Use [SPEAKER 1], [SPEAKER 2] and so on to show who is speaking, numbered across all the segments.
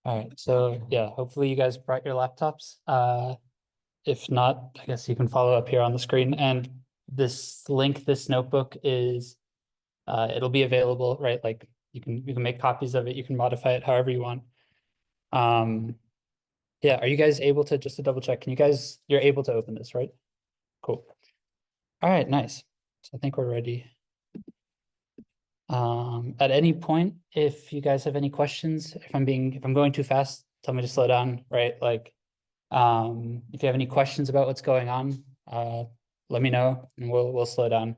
[SPEAKER 1] All right, so yeah, hopefully you guys brought your laptops. If not, I guess you can follow up here on the screen. And this link, this notebook is, it'll be available, right? Like you can make copies of it, you can modify it however you want. Um, yeah, are you guys able to, just to double check, you're able to open this, right? Cool. All right, nice. So I think we're ready. At any point, if you guys have any questions, if I'm going too fast, tell me to slow down, right? Like, if you have any questions about what's going on, let me know and we'll slow down.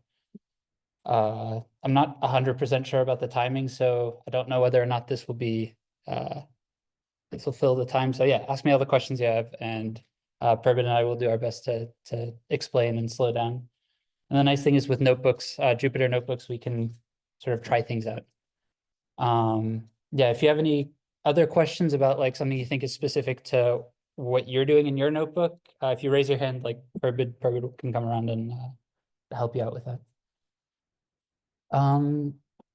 [SPEAKER 1] I'm not 100% sure about the timing, so I don't know whether or not this will fill the time. So yeah, ask me all the questions you have, and Perbin and I will do our best to explain and slow down. And the nice thing is with notebooks, Jupyter notebooks, we can sort of try things out. Yeah, if you have any other questions about like something you think is specific to what you're doing in your notebook, if you raise your hand, like Perbid can come around and help you out with that.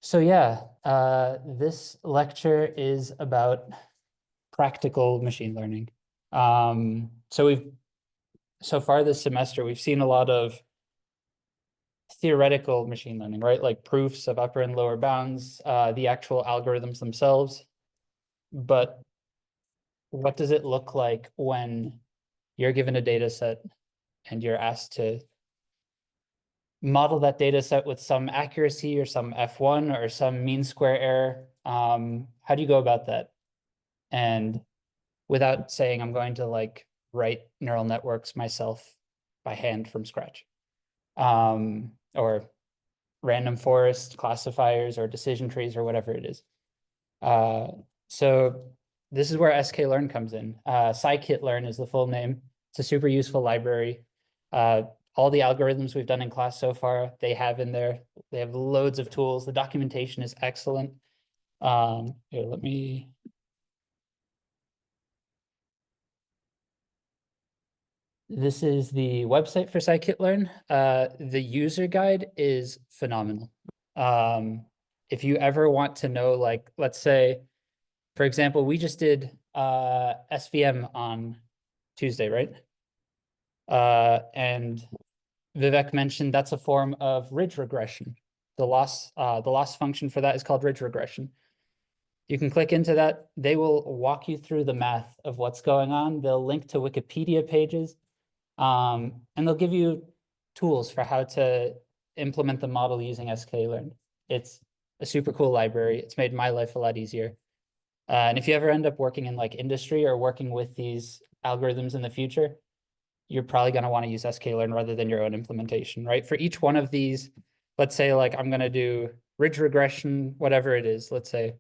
[SPEAKER 1] So yeah, this lecture is about practical machine learning. So far this semester, we've seen a lot of theoretical machine learning, right? Like proofs of upper and lower bounds, the actual algorithms themselves. But what does it look like when you're given a data set and you're asked to model that data set with some accuracy or some F1 or some mean square error? How do you go about that? And without saying I'm going to like write neural networks myself by hand from scratch, or random forest classifiers or decision trees or whatever it is. So this is where sklearn comes in. Scikit-learn is the full name. It's a super useful library. All the algorithms we've done in class so far, they have in there. They have loads of tools. The documentation is excellent. Here, let me. This is the website for scikit-learn. The user guide is phenomenal. If you ever want to know, like, let's say, for example, we just did SVM on Tuesday, right? And Vivek mentioned that's a form of ridge regression. The loss function for that is called ridge regression. You can click into that. They will walk you through the math of what's going on. They'll link to Wikipedia pages, and they'll give you tools for how to implement the model using sklearn. It's a super cool library. It's made my life a lot easier. And if you ever end up working in like industry or working with these algorithms in the future, you're probably going to want to use sklearn rather than your own implementation, right? For each one of these, let's say like I'm going to do ridge regression, whatever it is, let's say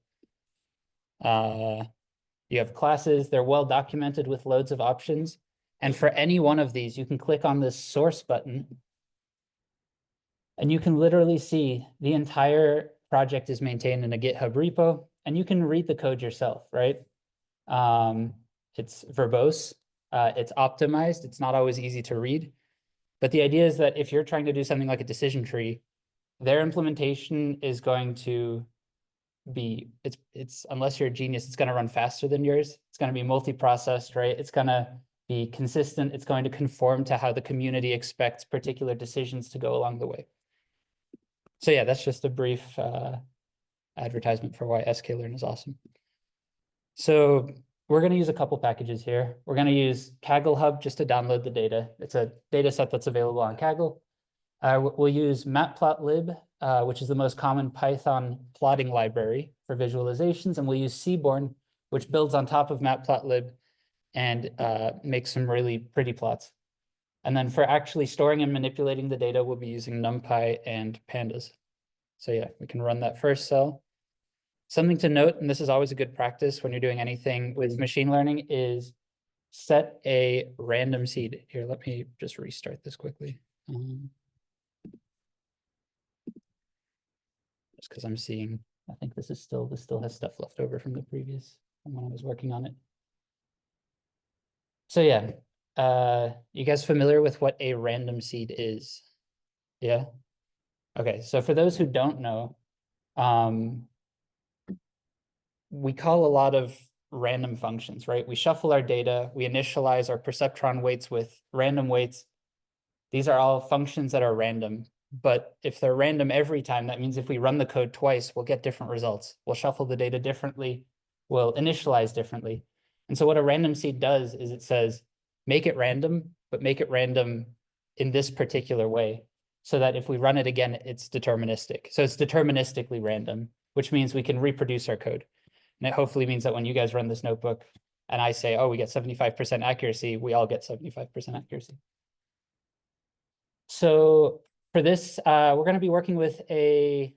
[SPEAKER 1] you have classes, they're well documented with loads of options. And for any one of these, you can click on this source button and you can literally see the entire project is maintained in a GitHub repo, and you can read the code yourself, right? It's verbose, it's optimized, it's not always easy to read. But the idea is that if you're trying to do something like a decision tree, their implementation is going to be, it's unless you're a genius, it's going to run faster than yours. It's going to be multi-processed, right? It's going to be consistent. It's going to conform to how the community expects particular decisions to go along the way. So yeah, that's just a brief advertisement for why sklearn is awesome. So we're going to use a couple packages here. We're going to use Kaggle Hub just to download the data. It's a data set that's available on Kaggle. We'll use matplotlib, which is the most common Python plotting library for visualizations. And we'll use Seaborn, which builds on top of matplotlib and makes some really pretty plots. And then for actually storing and manipulating the data, we'll be using NumPy and pandas. So yeah, we can run that first cell. Something to note, and this is always a good practice when you're doing anything with machine learning, is set a random seed. Here, let me just restart this quickly. Just because I'm seeing, I think this still has stuff left over from the previous from when I was working on it. So yeah, you guys familiar with what a random seed is? Yeah. Okay, so for those who don't know, we call a lot of random functions, right? We shuffle our data, we initialize our perceptron weights with random weights. These are all functions that are random. But if they're random every time, that means if we run the code twice, we'll get different results. We'll shuffle the data differently. We'll initialize differently. And so what a random seed does is it says, make it random, but make it random in this particular way, so that if we run it again, it's deterministic. So it's deterministically random, which means we can reproduce our code. And it hopefully means that when you guys run this notebook and I say, oh, we get 75% accuracy, we all get 75% accuracy. So for this, we're going to be working with a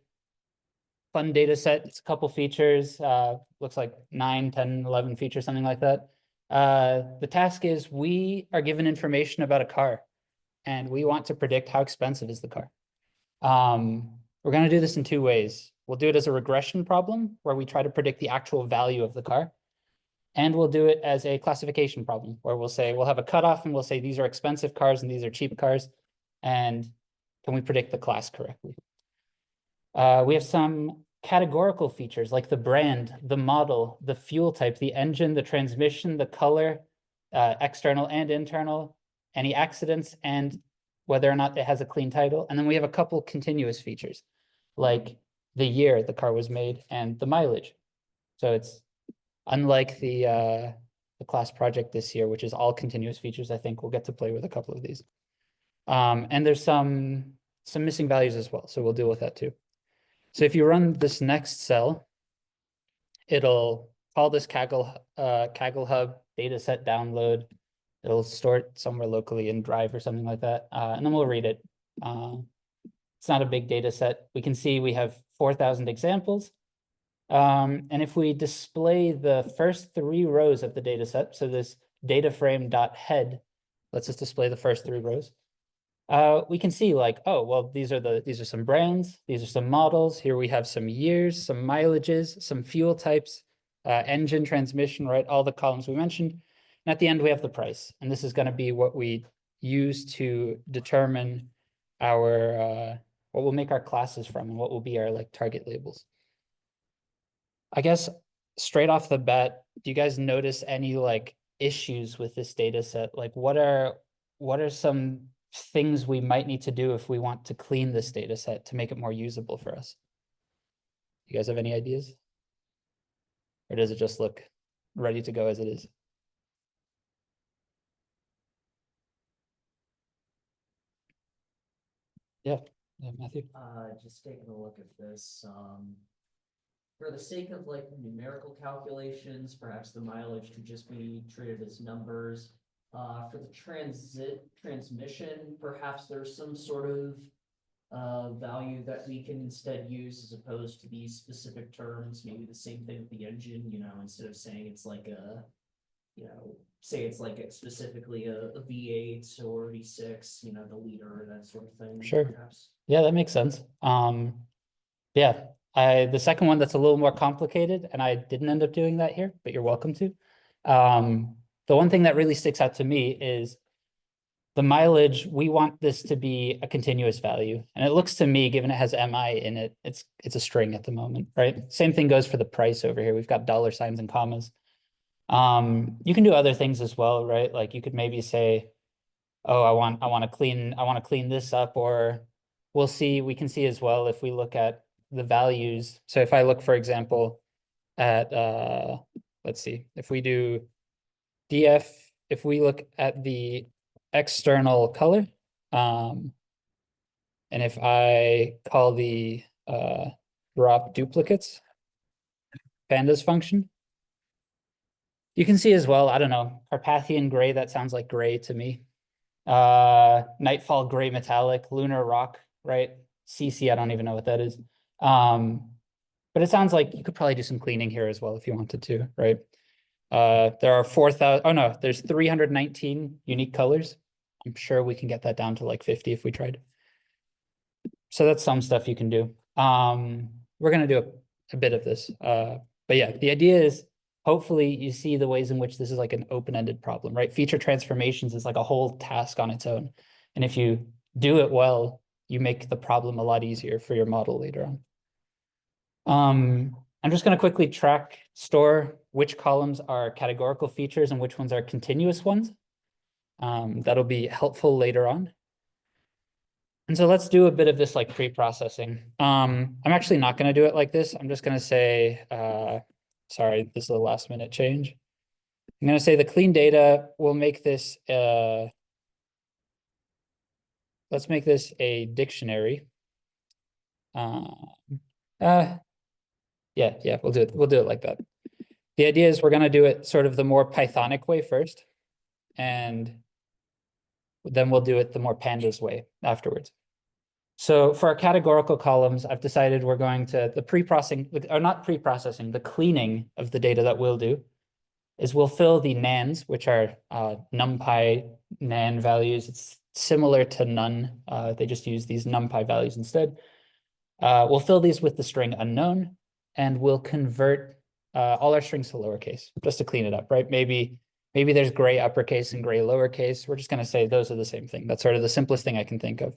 [SPEAKER 1] fun data set. It's a couple features, looks like 9, 10, 11 features, something like that. The task is we are given information about a car and we want to predict how expensive is the car. We're going to do this in two ways. We'll do it as a regression problem where we try to predict the actual value of the car. And we'll do it as a classification problem where we'll say, we'll have a cutoff and we'll say, these are expensive cars and these are cheap cars. And can we predict the class correctly? We have some categorical features like the brand, the model, the fuel type, the engine, the transmission, the color, external and internal, any accidents, and whether or not it has a clean title. And then we have a couple continuous features like the year the car was made and the mileage. So it's unlike the class project this year, which is all continuous features. I think we'll get to play with a couple of these. And there's some missing values as well, so we'll deal with that too. So if you run this next cell, it'll call this Kaggle Hub dataset download. It'll store it somewhere locally in Drive or something like that, and then we'll read it. It's not a big data set. We can see we have 4,000 examples. And if we display the first 3 rows of the data set, so this data frame.head lets us display the first 3 rows. We can see like, oh, well, these are some brands, these are some models. Here we have some years, some mileages, some fuel types, engine, transmission, right? All the columns we mentioned. And at the end, we have the price. And this is going to be what we use to determine our, what we'll make our classes from and what will be our like target labels. I guess straight off the bat, do you guys notice any like issues with this data set? Like what are some things we might need to do if we want to clean this data set to make it more usable for us? You guys have any ideas? Or does it just look ready to go as it is? Yeah, Matthew.
[SPEAKER 2] Just taking a look at this, for the sake of like numerical calculations, perhaps the mileage could just be treated as numbers. For the transmission, perhaps there's some sort of value that we can instead use as opposed to these specific terms. Maybe the same thing with the engine, instead of saying it's like a, say it's like specifically a V8 or V6, the liter, that sort of thing.
[SPEAKER 1] Sure.
[SPEAKER 2] Perhaps.
[SPEAKER 1] Yeah, that makes sense. Yeah, the second one that's a little more complicated, and I didn't end up doing that here, but you're welcome to. The one thing that really sticks out to me is the mileage. We want this to be a continuous value. And it looks to me, given it has MI in it, it's a string at the moment, right? Same thing goes for the price over here. We've got dollar signs and commas. You can do other things as well, right? Like you could maybe say, oh, I want to clean this up, or we can see as well if we look at the values. So if I look, for example, at let's see, if we do df, if we look at the external color, and if I call the drop duplicates pandas function, you can see as well, I don't know, Carpathian gray, that sounds like gray to me. Nightfall gray metallic, lunar rock, right? CC, I don't even know what that is. But it sounds like you could probably do some cleaning here as well if you wanted to, right? There are 4,000, oh no, there's 319 unique colors. I'm sure we can get that down to like 50 if we tried. So that's some stuff you can do. We're gonna do a bit of this. But yeah, the idea is hopefully you see the ways in which this is like an open-ended problem, right? Feature transformations is like a whole task on its own. And if you do it well, you make the problem a lot easier for your model later on. I'm just going to quickly store which columns are categorical features and which ones are continuous ones. That'll be helpful later on. And so let's do a bit of this like pre-processing. I'm actually not going to do it like this. I'm just going to say, sorry, this is a last minute change. I'm going to say the clean data, we'll make this, let's make this a dictionary. Yeah, we'll do it like that. The idea is we're going to do it sort of the more Pythonic way first, and then we'll do it the more pandas way afterwards. So for our categorical columns, I've decided we're going to the cleaning of the data that we'll do is we'll fill the nans, which are numpy nan values. It's similar to none. They just use these numpy values instead. We'll fill these with the string unknown, and we'll convert all our strings to lowercase just to clean it up, right? Maybe there's gray uppercase and gray lowercase. We're just going to say those are the same thing. That's sort of the simplest thing I can think of.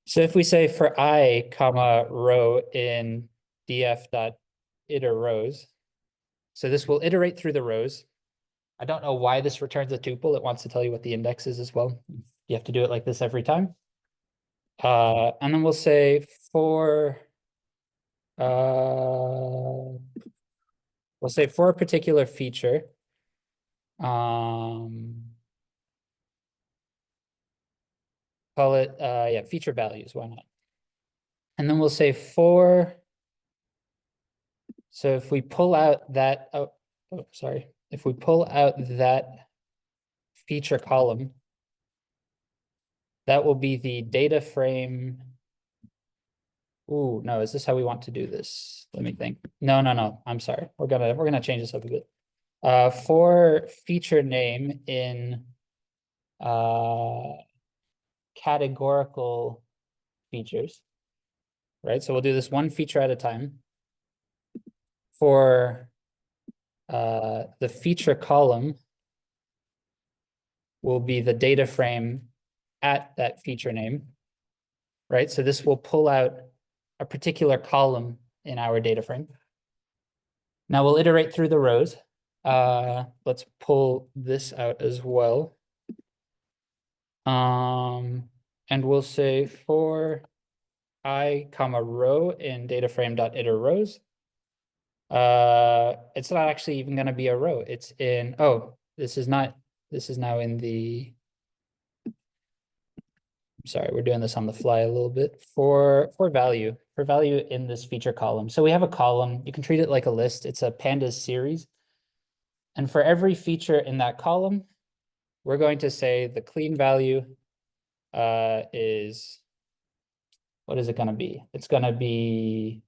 [SPEAKER 1] So if we say for I, comma, row in df.iter rows, so this will iterate through the rows. I don't know why this returns a tuple. It wants to tell you what the index is as well. You have to do it like this every time. And then we'll say for we'll say for a particular feature, call it yeah, feature values, why not? And then we'll say for, so if we pull out that, sorry, if we pull out that feature column, that will be the data frame. Ooh, no, is this how we want to do this? Let me think. No, I'm sorry. We're gonna change this up a bit. For feature name in categorical features, right? So we'll do this one feature at a time. For the feature column will be the data frame at that feature name, right? So this will pull out a particular column in our data frame. Now we'll iterate through the rows. Let's pull this out as well. And we'll say for I, comma, row in data frame.iter rows. It's not actually even going to be a row. It's in, oh, this is now in the, sorry, we're doing this on the fly a little bit. For value in this feature column. So we have a column, you can treat it like a list. It's a pandas series. And for every feature in that column, we're going to say the clean value is, what is it going to be? It's going to be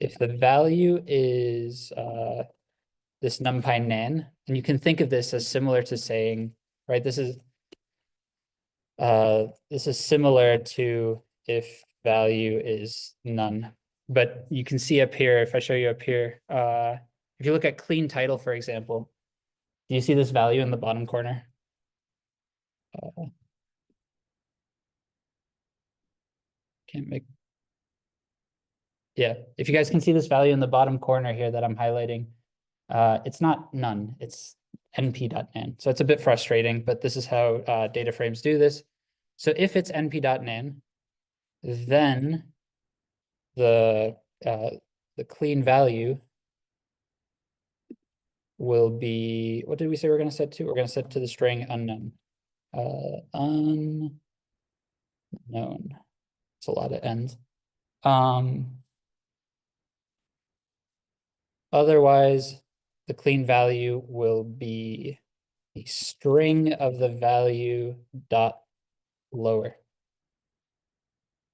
[SPEAKER 1] if the value is this numpy nan, and you can think of this as similar to saying, right, this is similar to if value is none. But you can see up here, if I show you up here, if you look at clean title, for example, do you see this value in the bottom corner? Can't make. Yeah, if you guys can see this value in the bottom corner here that I'm highlighting, it's not none, it's np.nan. So it's a bit frustrating, but this is how data frames do this. So if it's np.nan, then the clean value will be, what did we say we're going to set to? We're going to set to the string unknown. Unknown. It's a lot of n's. Otherwise, the clean value will be the string of the value dot lower.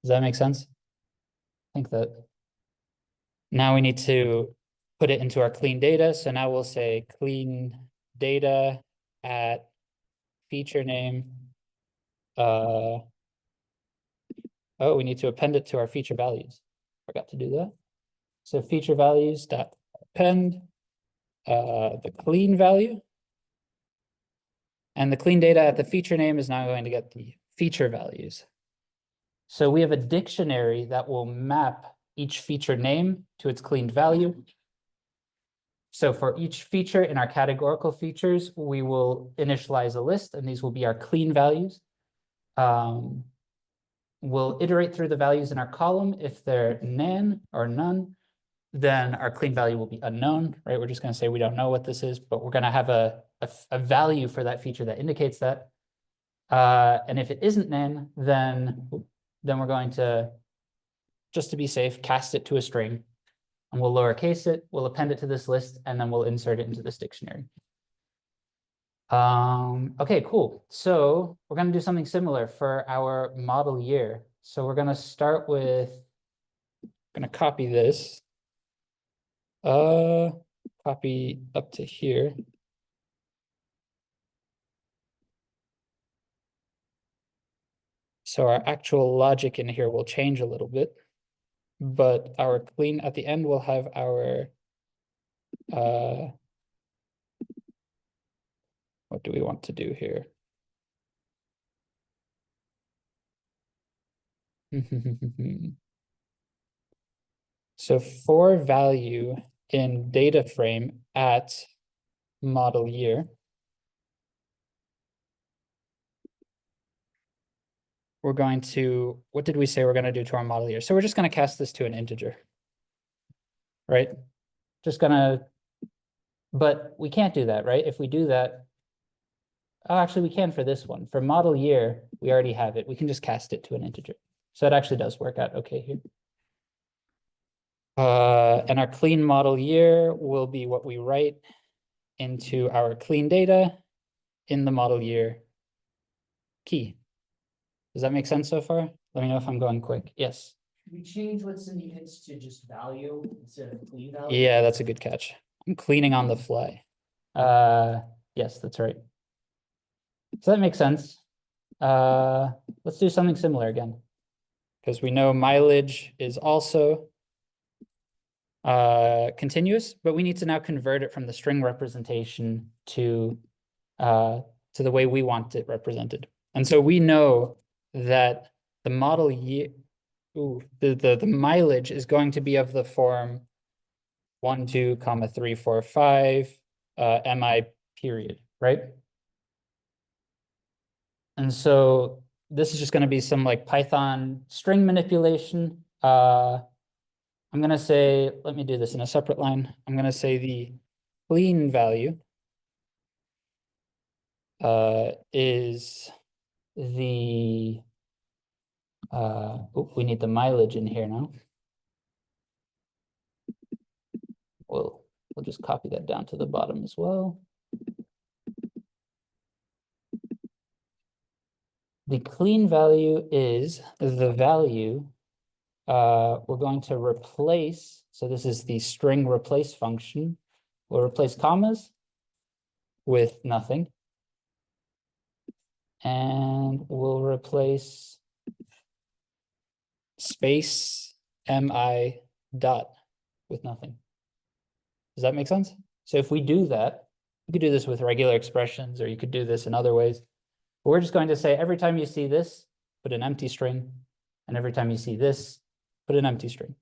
[SPEAKER 1] Does that make sense? I think that now we need to put it into our clean data. So now we'll say clean data at feature name. Oh, we need to append it to our feature values. Forgot to do that. So feature values dot append the clean value. And the clean data at the feature name is now going to get the feature values. So we have a dictionary that will map each feature name to its cleaned value. So for each feature in our categorical features, we will initialize a list, and these will be our clean values. We'll iterate through the values in our column. If they're nan or none, then our clean value will be unknown, right? We're just going to say we don't know what this is, but we're going to have a value for that feature that indicates that. And if it isn't nan, then we're going to, just to be safe, cast it to a string, and we'll lowercase it, we'll append it to this list, and then we'll insert it into this dictionary. Okay, cool. So we're going to do something similar for our model year. So we're going to start with, going to copy this. Copy up to here. So our actual logic in here will change a little bit, but our clean at the end will have our, what do we want to do here? So for value in data frame at model year, we're going to, what did we say we're going to do to our model year? So we're just going to cast this to an integer, right? Just going to, but we can't do that, right? If we do that, oh, actually we can for this one. For model year, we already have it. We can just cast it to an integer. So it actually does work out okay here. And our clean model year will be what we write into our clean data in the model year key. Does that make sense so far? Let me know if I'm going quick. Yes.
[SPEAKER 2] We change what's in the ints to just value instead of clean value.
[SPEAKER 1] Yeah, that's a good catch. I'm cleaning on the fly. Yes, that's right. So that makes sense. Let's do something similar again, because we know mileage is also continuous, but we need to now convert it from the string representation to the way we want it represented. And so we know that the model year, the mileage is going to be of the form 1, 2, 3, 4, 5, mi period, right? And so this is just going to be some like Python string manipulation. I'm going to say, let me do this in a separate line. I'm going to say the clean value is the, we need the mileage in here now. We'll just copy that down to the bottom as well. The clean value is the value we're going to replace. So this is the string replace function. We'll replace commas with nothing. And we'll replace space mi dot with nothing. Does that make sense? So if we do that, you could do this with regular expressions, or you could do this in other ways. But we're just going to say every time you see this, put an empty string. And every time you see this, put an empty string.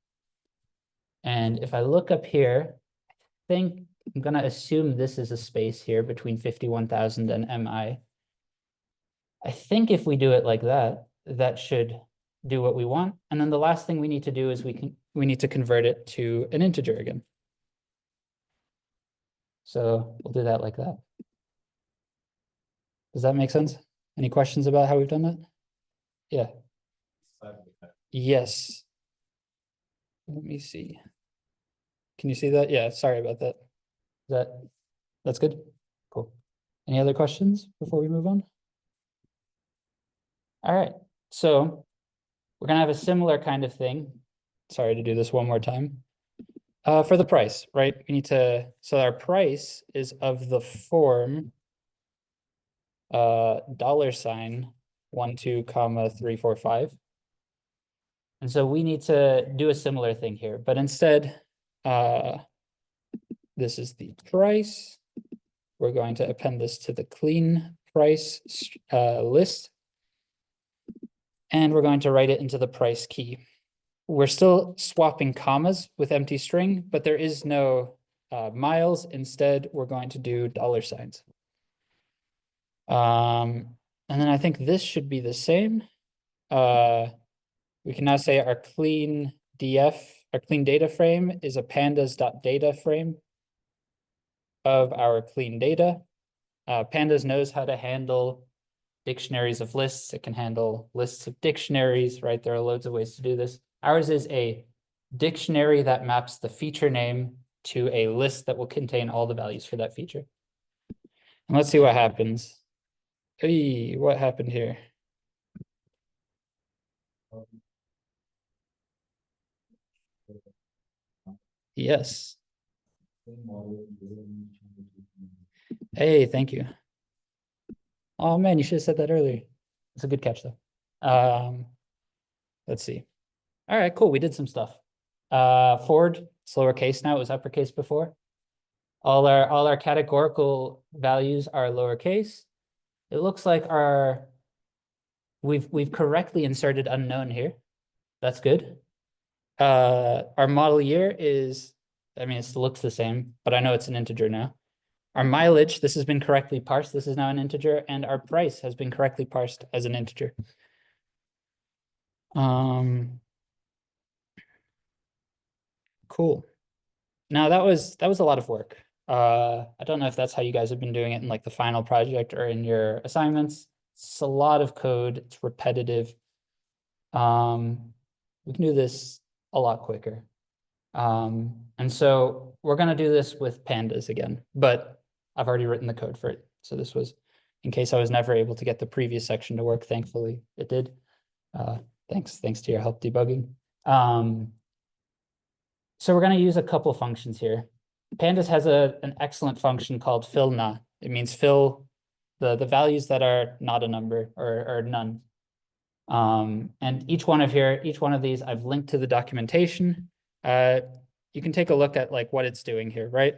[SPEAKER 1] And if I look up here, I think I'm going to assume this is a space here between 51,000 and mi. I think if we do it like that, that should do what we want. And then the last thing we need to do is we need to convert it to an integer again. So we'll do that like that. Does that make sense? Any questions about how we've done that? Yeah. Yes. Let me see. Can you see that? Yeah, sorry about that. That's good? Cool. Any other questions before we move on? All right, so we're gonna have a similar kind of thing. Sorry to do this one more time. For the price, right? We need to, so our price is of the form $1, 2, 3, 4, 5. And so we need to do a similar thing here, but instead, this is the price. We're going to append this to the clean price list. And we're going to write it into the price key. We're still swapping commas with empty string, but there is no miles. Instead, we're going to do $signs. And then I think this should be the same. We can now say our clean data frame is a pandas.data frame of our clean data. Pandas knows how to handle dictionaries of lists. It can handle lists of dictionaries, right? There are loads of ways to do this. Ours is a dictionary that maps the feature name to a list that will contain all the values for that feature. And let's see what happens. Hey, what happened here? Yes. Hey, thank you. Oh man, you should have said that earlier. It's a good catch though. Let's see. All right, cool. We did some stuff. Forward, it's lowercase now. It was uppercase before. All our categorical values are lowercase. It looks like we've correctly inserted unknown here. That's good. Our model year is, I mean, it looks the same, but I know it's an integer now. Our mileage, this has been correctly parsed. This is now an integer, and our price has been correctly parsed as an integer. Cool. Now that was a lot of work. I don't know if that's how you guys have been doing it in like the final project or in your assignments. It's a lot of code. It's repetitive. We can do this a lot quicker. And so we're going to do this with pandas again, but I've already written the code for it. So this was in case I was never able to get the previous section to work. Thankfully, it did. Thanks to your help debugging. So we're going to use a couple functions here. Pandas has an excellent function called fill na. It means fill the values that are not a number or none. And each one of these I've linked to the documentation. You can take a look at like what it's doing here, right?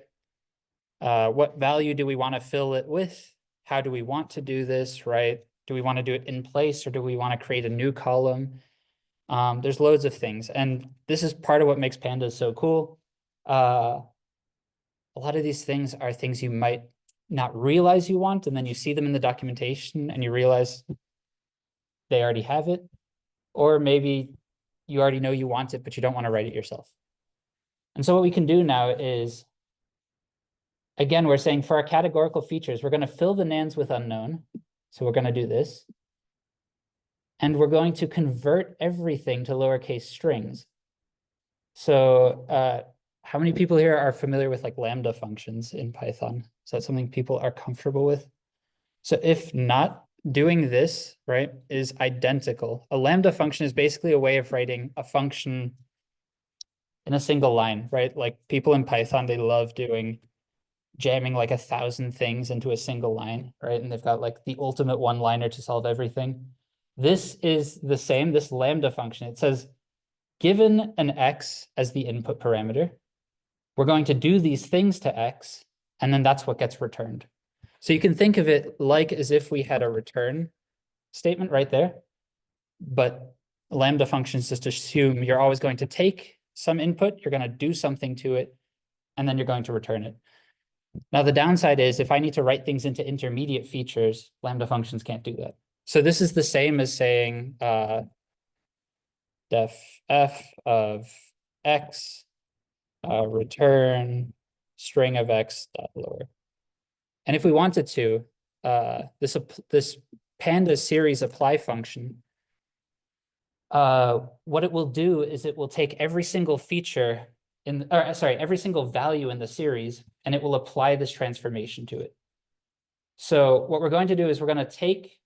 [SPEAKER 1] What value do we want to fill it with? How do we want to do this, right? Do we want to do it in place or do we want to create a new column? There's loads of things. And this is part of what makes pandas so cool. A lot of these things are things you might not realize you want, and then you see them in the documentation and you realize they already have it. Or maybe you already know you want it, but you don't want to write it yourself. And so what we can do now is, again, we're saying for our categorical features, we're going to fill the nans with unknown. So we're going to do this. And we're going to convert everything to lowercase strings. So how many people here are familiar with like lambda functions in Python? Is that something people are comfortable with? So if not, doing this, right, is identical. A lambda function is basically a way of writing a function in a single line, right? Like people in Python, they love jamming like 1,000 things into a single line, right? And they've got like the ultimate one-liner to solve everything. This is the same, this lambda function. It says, given an x as the input parameter, we're going to do these things to x, and then that's what gets returned. So you can think of it like as if we had a return statement right there, but lambda functions just assume you're always going to take some input, you're going to do something to it, and then you're going to return it. Now, the downside is if I need to write things into intermediate features, lambda functions can't do that. So this is the same as saying def f of x, return string of x dot lower. And if we wanted to, this pandas series apply function, what it will do is it will take every single feature every single value in the series, and it will apply this transformation to it. So what we're going to do is we're going to take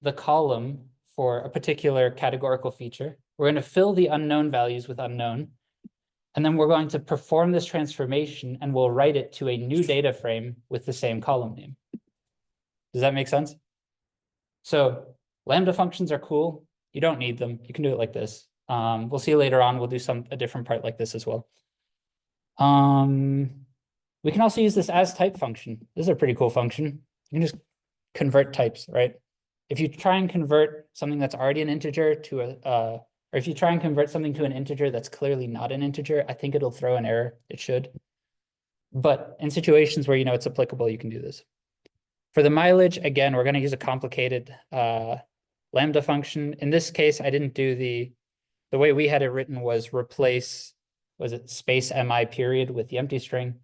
[SPEAKER 1] the column for a particular categorical feature. We're going to fill the unknown values with unknown, and then we're going to perform this transformation and we'll write it to a new data frame with the same column name. Does that make sense? So lambda functions are cool. You don't need them. You can do it like this. We'll see later on. We'll do a different part like this as well. We can also use this as type function. This is a pretty cool function. You can just convert types, right? If you try and convert something that's already an integer to or if you try and convert something to an integer that's clearly not an integer, I think it'll throw an error. It should. But in situations where you know it's applicable, you can do this. For the mileage, again, we're going to use a complicated lambda function. In this case, I didn't do the way we had it written was replace, was it space mi period with the empty string.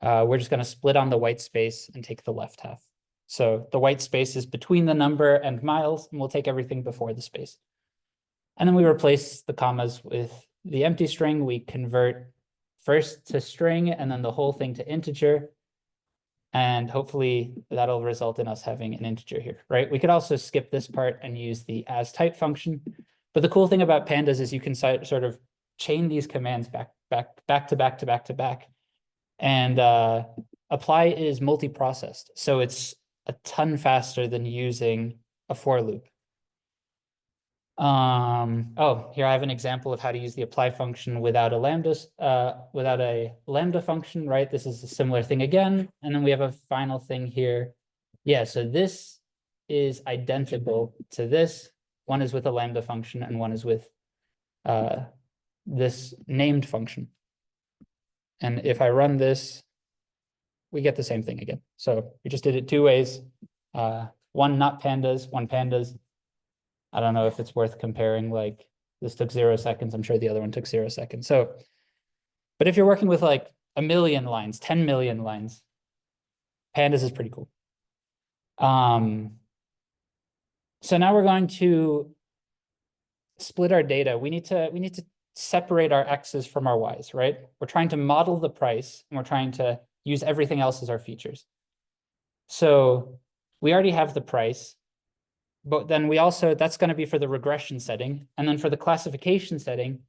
[SPEAKER 1] We're just going to split on the white space and take the left half. So the white space is between the number and miles, and we'll take everything before the space. And then we replace the commas with the empty string. We convert first to string and then the whole thing to integer. And hopefully that'll result in us having an integer here, right? We could also skip this part and use the as type function. But the cool thing about pandas is you can sort of chain these commands back to back. And apply is multi-processed. So it's a ton faster than using a for loop. Oh, here I have an example of how to use the apply function without a lambda function, right? This is a similar thing again. And then we have a final thing here. Yeah, so this is identical to this. One is with a lambda function and one is with this named function. And if I run this, we get the same thing again. So we just did it two ways. One not pandas, one pandas. I don't know if it's worth comparing, like this took 0 seconds. I'm sure the other one took 0 seconds. So, but if you're working with like 1 million lines, 10 million lines, pandas is pretty cool. So now we're going to split our data. We need to separate our x's from our y's, right? We're trying to model the price and we're trying to use everything else as our features. So we already have the price. But then we also, that's going to be for the regression setting. And then for the classification setting,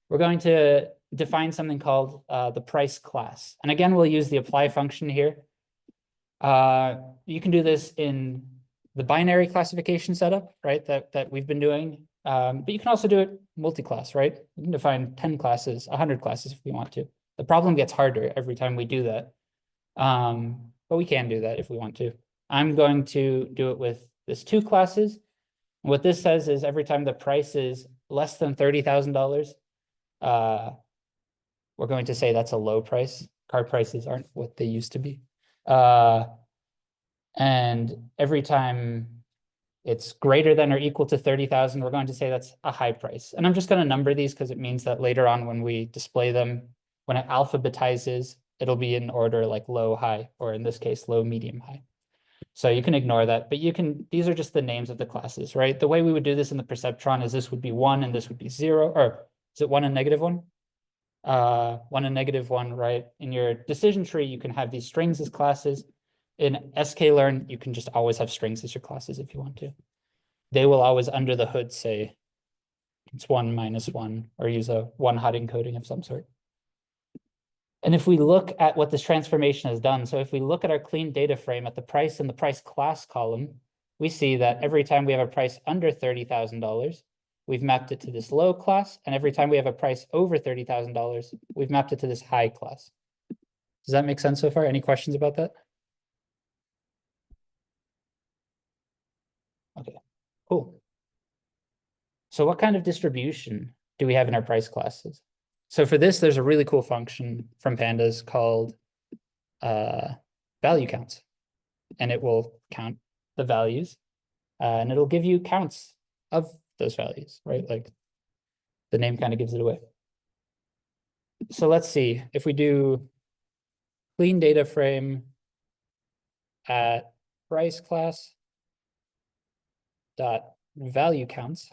[SPEAKER 1] we're going to define something called the price class. And again, we'll use the apply function here. You can do this in the binary classification setup, right, that we've been doing. But you can also do it multi-class, right? You can define 10 classes, 100 classes if we want to. The problem gets harder every time we do that. But we can do that if we want to. I'm going to do it with this 2 classes. What this says is every time the price is less than $30,000, we're going to say that's a low price. Car prices aren't what they used to be. And every time it's greater than or equal to 30,000, we're going to say that's a high price. And I'm just going to number these because it means that later on when we display them, when it alphabetizes, it'll be in order like low, high, or in this case, low, medium, high. So you can ignore that, but these are just the names of the classes, right? The way we would do this in the perceptron is this would be 1 and this would be 0, or is it 1 and -1? 1 and -1, right? In your decision tree, you can have these strings as classes. In sklearn, you can just always have strings as your classes if you want to. They will always under the hood say it's 1 - 1, or use a one-hot encoding of some sort. And if we look at what this transformation has done, so if we look at our clean data frame at the price and the price class column, we see that every time we have a price under $30,000, we've mapped it to this low class. And every time we have a price over $30,000, we've mapped it to this high class. Does that make sense so far? Any questions about that? Okay, cool. So what kind of distribution do we have in our price classes? So for this, there's a really cool function from pandas called value counts. And it will count the values and it'll give you counts of those values, right? Like the name kind of gives it away. So let's see if we do clean data frame at price class dot value counts.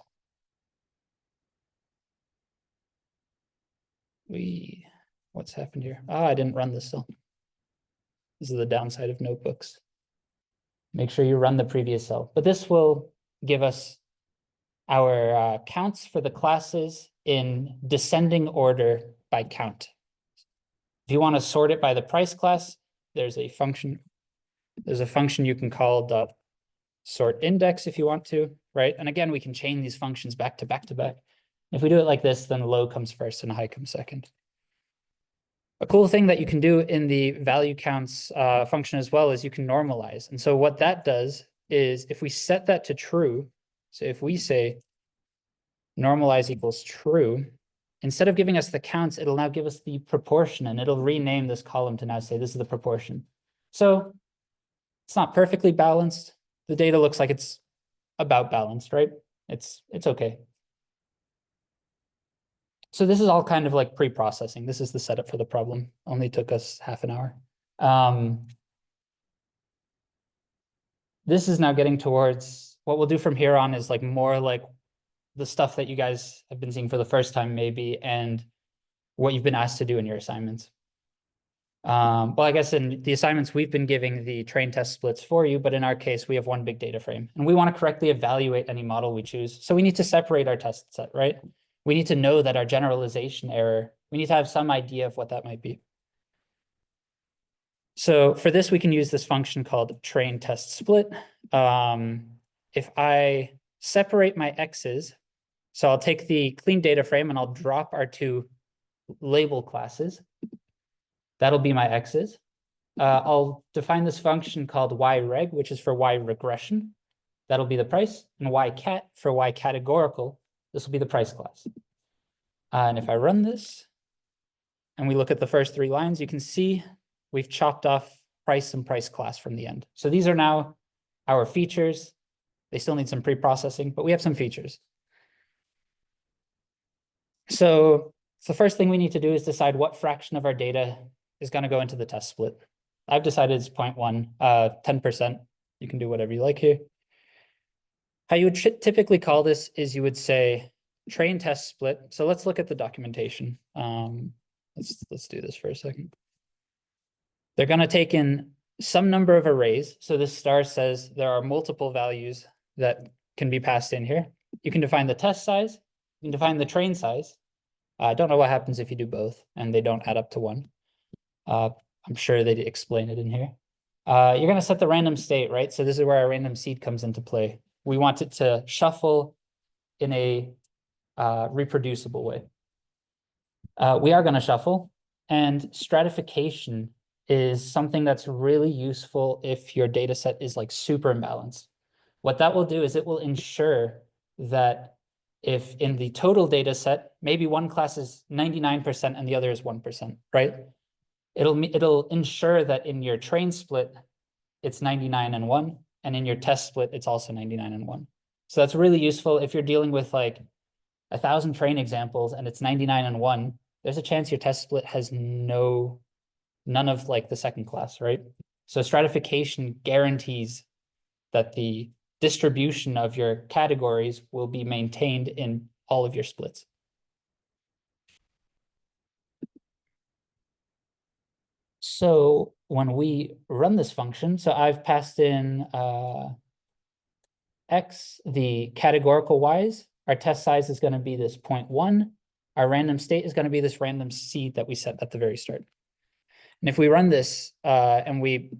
[SPEAKER 1] What's happened here? I didn't run this cell. This is the downside of notebooks. Make sure you run the previous cell, but this will give us our counts for the classes in descending order by count. If you want to sort it by the price class, there's a function you can call dot sort index if you want to, right? And again, we can chain these functions back to back to back. If we do it like this, then low comes first and high comes second. A cool thing that you can do in the value counts function as well is you can normalize. And so what that does is if we set that to true, so if we say normalize equals true, instead of giving us the counts, it'll now give us the proportion, and it'll rename this column to now say this is the proportion. So it's not perfectly balanced. The data looks like it's about balanced, right? It's okay. So this is all kind of like pre-processing. This is the setup for the problem. Only took us half an hour. This is now getting towards what we'll do from here on is like more like the stuff that you guys have been seeing for the first time maybe, and what you've been asked to do in your assignments. Well, I guess in the assignments, we've been giving the train test splits for you, but in our case, we have one big data frame, and we want to correctly evaluate any model we choose. So we need to separate our test set, right? We need to know that our generalization error, we need to have some idea of what that might be. So for this, we can use this function called train test split. If I separate my x's, so I'll take the clean data frame and I'll drop our two label classes. That'll be my x's. I'll define this function called yreg, which is for y regression. That'll be the price, and ycat for y categorical. This will be the price class. And if I run this, and we look at the first three lines, you can see we've chopped off price and price class from the end. So these are now our features. They still need some pre-processing, but we have some features. So the first thing we need to do is decide what fraction of our data is going to go into the test split. I've decided it's 0.1, 10%. You can do whatever you like here. How you would typically call this is you would say train test split. So let's look at the documentation. Let's do this for a second. They're going to take in some number of arrays. So this star says there are multiple values that can be passed in here. You can define the test size. You can define the train size. I don't know what happens if you do both and they don't add up to 1. I'm sure they explain it in here. You're going to set the random state, right? So this is where our random seed comes into play. We want it to shuffle in a reproducible way. We are going to shuffle, and stratification is something that's really useful if your data set is like super imbalanced. What that will do is it will ensure that if in the total data set, maybe one class is 99% and the other is 1%, right? It'll ensure that in your train split, it's 99 and 1, and in your test split, it's also 99 and 1. So that's really useful if you're dealing with like 1,000 train examples and it's 99 and 1, there's a chance your test split has none of like the second class, right? So stratification guarantees that the distribution of your categories will be maintained in all of your splits. So when we run this function, so I've passed in x, the categorical y's. Our test size is going to be this 0.1. Our random state is going to be this random seed that we set at the very start. And if we run this and we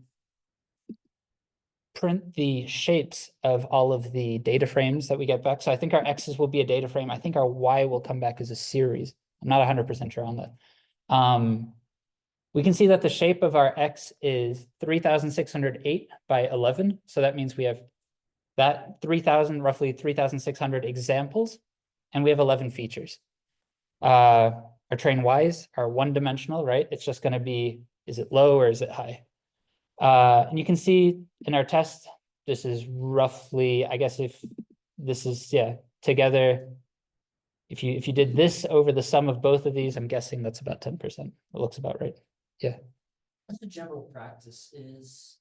[SPEAKER 1] print the shapes of all of the data frames that we get back, so I think our x's will be a data frame. I think our y will come back as a series. I'm not 100% sure on that. We can see that the shape of our x is 3,608 by 11. So that means we have that 3,000, roughly 3,600 examples, and we have 11 features. Our train y's are one-dimensional, right? It's just going to be, is it low or is it high? And you can see in our test, this is roughly, I guess if this is, yeah, together, if you did this over the sum of both of these, I'm guessing that's about 10%. It looks about right. Yeah.
[SPEAKER 2] What's the general practice? Is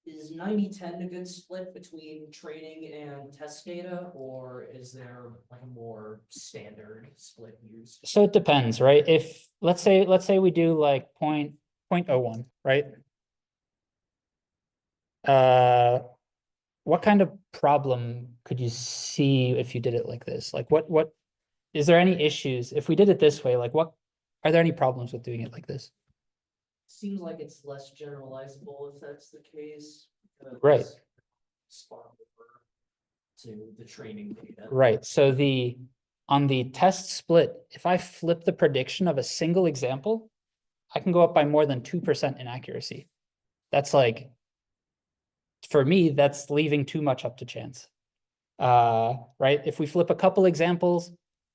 [SPEAKER 2] 90-10 a good split between training and test data, or is there like a more standard split used?
[SPEAKER 1] So it depends, right? If let's say we do like 0.01, right? What kind of problem could you see if you did it like this? Like what is there any issues if we did it this way? Like what are there any problems with doing it like this?
[SPEAKER 2] Seems like it's less generalizable if that's the case.
[SPEAKER 1] Right.
[SPEAKER 2] Spot over to the training data.
[SPEAKER 1] Right. So on the test split, if I flip the prediction of a single example, I can go up by more than 2% in accuracy. That's like for me, that's leaving too much up to chance. Right? If we flip a couple examples,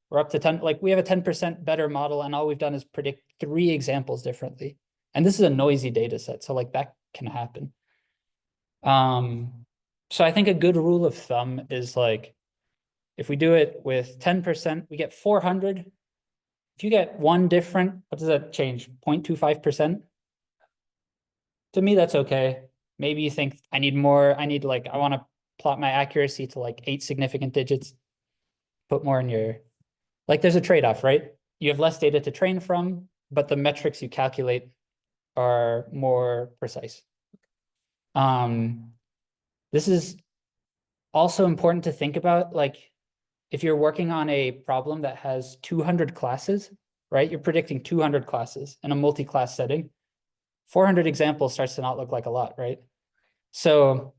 [SPEAKER 1] we're up to 10, like we have a 10% better model, and all we've done is predict 3 examples differently. And this is a noisy data set, so like that can happen. So I think a good rule of thumb is like, if we do it with 10%, we get 400. If you get one different, what does that change? 0.25%? To me, that's okay. Maybe you think I need more, I want to plot my accuracy to like 8 significant digits. Put more in your, like there's a trade-off, right? You have less data to train from, but the metrics you calculate are more precise. This is also important to think about, like if you're working on a problem that has 200 classes, right? You're predicting 200 classes in a multi-class setting. 400 examples starts to not look like a lot, right? So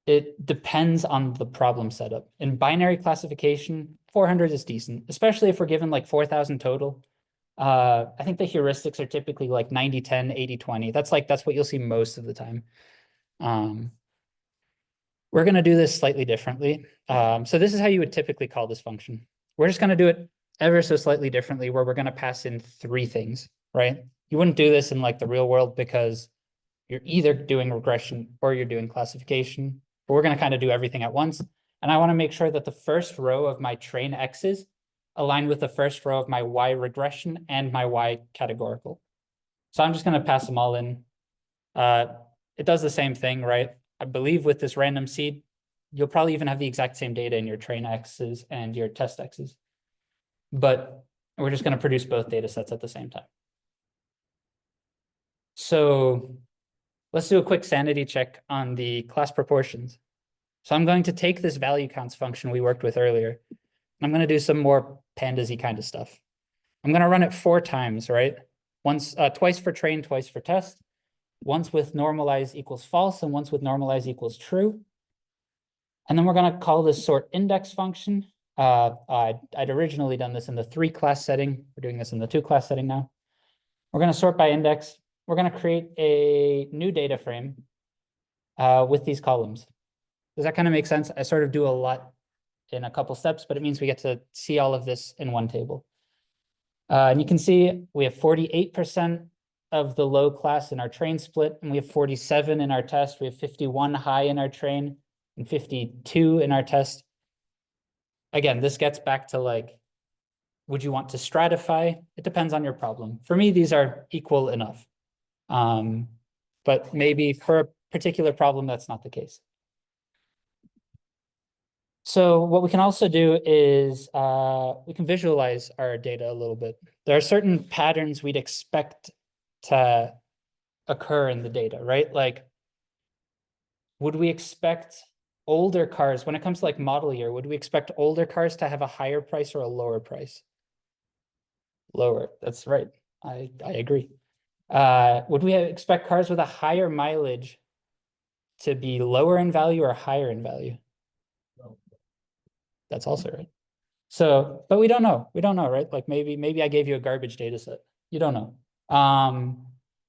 [SPEAKER 1] it depends on the problem setup. In binary classification, 400 is decent, especially if we're given like 4,000 total. I think the heuristics are typically like 90-10, 80-20. That's what you'll see most of the time. We're going to do this slightly differently. So this is how you would typically call this function. We're just going to do it ever so slightly differently, where we're going to pass in 3 things, right? You wouldn't do this in like the real world because you're either doing regression or you're doing classification, but we're going to kind of do everything at once. And I want to make sure that the first row of my train x's align with the first row of my y regression and my y categorical. So I'm just going to pass them all in. It does the same thing, right? I believe with this random seed, you'll probably even have the exact same data in your train x's and your test x's. But we're just going to produce both data sets at the same time. So let's do a quick sanity check on the class proportions. So I'm going to take this value counts function we worked with earlier. I'm going to do some more pandas-y kind of stuff. I'm going to run it 4 times, right? Twice for train, twice for test. Once with normalize equals false, and once with normalize equals true. And then we're going to call this sort index function. I'd originally done this in the 3-class setting. We're doing this in the 2-class setting now. We're going to sort by index. We're going to create a new data frame with these columns. Does that kind of make sense? I sort of do a lot in a couple steps, but it means we get to see all of this in one table. And you can see we have 48% of the low class in our train split, and we have 47 in our test. We have 51 high in our train and 52 in our test. Again, this gets back to like, would you want to stratify? It depends on your problem. For me, these are equal enough. But maybe for a particular problem, that's not the case. So what we can also do is we can visualize our data a little bit. There are certain patterns we'd expect to occur in the data, right? Like, would we expect older cars, when it comes to like model year, would we expect older cars to have a higher price or a lower price? Lower, that's right. I agree. Would we expect cars with a higher mileage to be lower in value or higher in value? That's also right. So, but we don't know. We don't know, right? Like maybe I gave you a garbage data set. You don't know.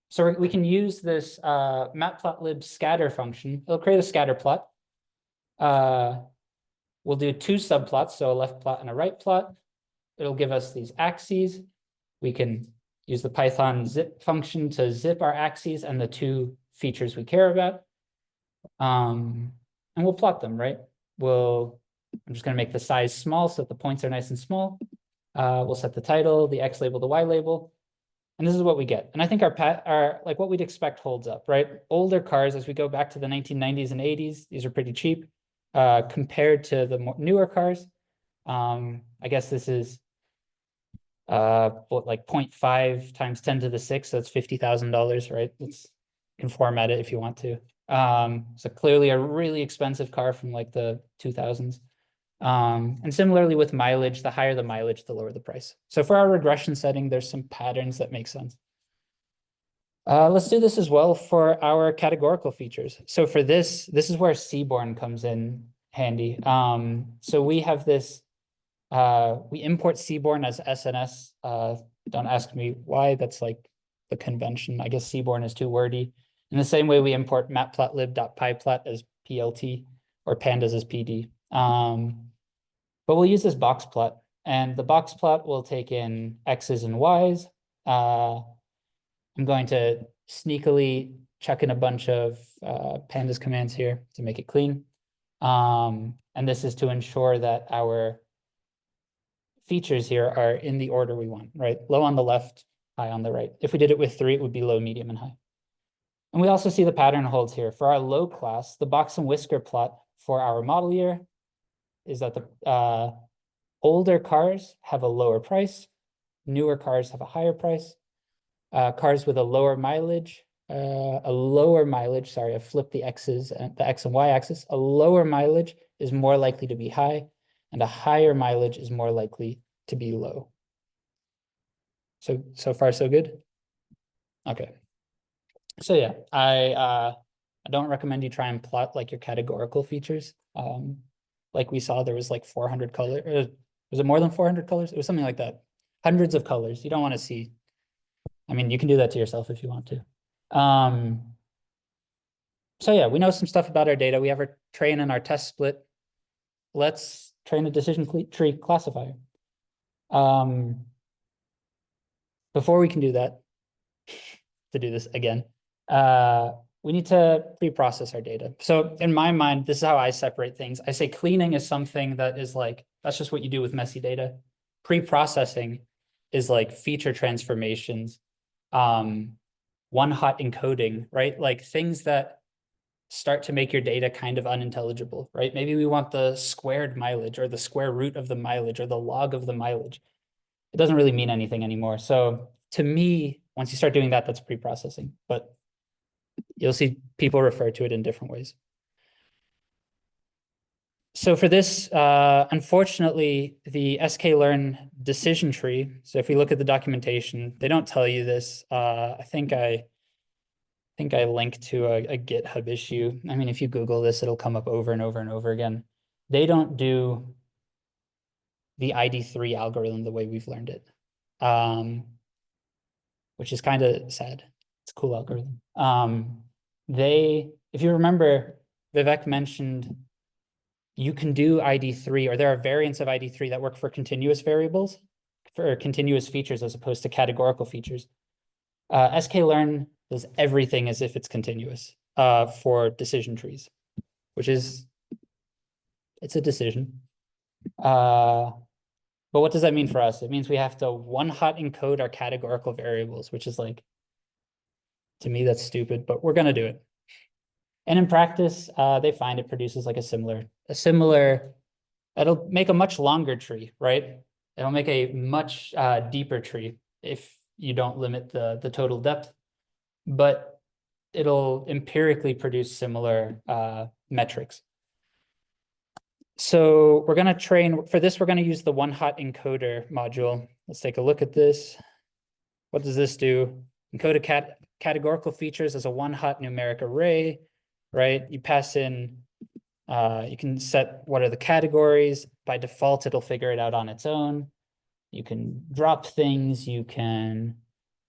[SPEAKER 1] So we can use this matplotlib scatter function. It'll create a scatter plot. We'll do 2 subplots, so a left plot and a right plot. It'll give us these axes. We can use the Python zip function to zip our axes and the 2 features we care about. And we'll plot them, right? I'm just going to make the size small so that the points are nice and small. We'll set the title, the X label, the Y label. And this is what we get. And I think our like what we'd expect holds up, right? Older cars, as we go back to the 1990s and 80s, these are pretty cheap compared to the newer cars. I guess this is like 0.5 times 10 to the 6, so that's $50,000, right? You can format it if you want to. So clearly a really expensive car from like the 2000s. And similarly with mileage, the higher the mileage, the lower the price. So for our regression setting, there's some patterns that make sense. Let's do this as well for our categorical features. So for this is where Seaborn comes in handy. So we have this, we import Seaborn as SNS. Don't ask me why, that's like the convention. I guess Seaborn is too wordy In the same way we import matplotlib.pyplot as PLT or pandas as PD. But we'll use this box plot, and the box plot will take in X's and Y's. I'm going to sneakily chuck in a bunch of pandas commands here to make it clean. And this is to ensure that our features here are in the order we want, right? Low on the left, high on the right. If we did it with 3, it would be low, medium, and high. And we also see the pattern holds here. For our low class, the box and whisker plot for our model year is that the older cars have a lower price, newer cars have a higher price. Cars with a lower mileage, sorry, I've flipped the X's and the X and Y axis. A lower mileage is more likely to be high, and a higher mileage is more likely to be low. So far, so good? Okay. So yeah, I don't recommend you try and plot like your categorical features. Like we saw, there was like 400 colors. Was it more than 400 colors? It was something like that. Hundreds of colors. You don't want to see. I mean, you can do that to yourself if you want to. So yeah, we know some stuff about our data. We have our train and our test split. Let's train a decision tree classifier. Before we can do that, to do this again, we need to pre-process our data. So in my mind, this is how I separate things. I say cleaning is something that is like, that's just what you do with messy data. Pre-processing is like feature transformations, one-hot encoding, right? Like things that start to make your data kind of unintelligible, right? Maybe we want the squared mileage or the square root of the mileage or the log of the mileage. It doesn't really mean anything anymore. So to me, once you start doing that, that's pre-processing, but you'll see people refer to it in different ways. So for this, unfortunately, the sklearn decision tree, so if we look at the documentation, they don't tell you this. I think I linked to a GitHub issue. I mean, if you Google this, it'll come up over and over and over again. They don't do the ID3 algorithm the way we've learned it, which is kind of sad. It's a cool algorithm. If you remember, Vivek mentioned you can do ID3, or there are variants of ID3 that work for continuous variables, for continuous features as opposed to categorical features. sklearn does everything as if it's continuous for decision trees, which is, it's a decision. But what does that mean for us? It means we have to one-hot encode our categorical variables, which is like, to me, that's stupid, but we're going to do it. And in practice, they find it produces like a similar, it'll make a much longer tree, right? It'll make a much deeper tree if you don't limit the total depth, but it'll empirically produce similar metrics. So we're going to train, for this, we're going to use the one-hot encoder module. Let's take a look at this. What does this do? Encode a categorical features as a one-hot numeric array, right? You pass in, you can set what are the categories. By default, it'll figure it out on its own. You can drop things. You can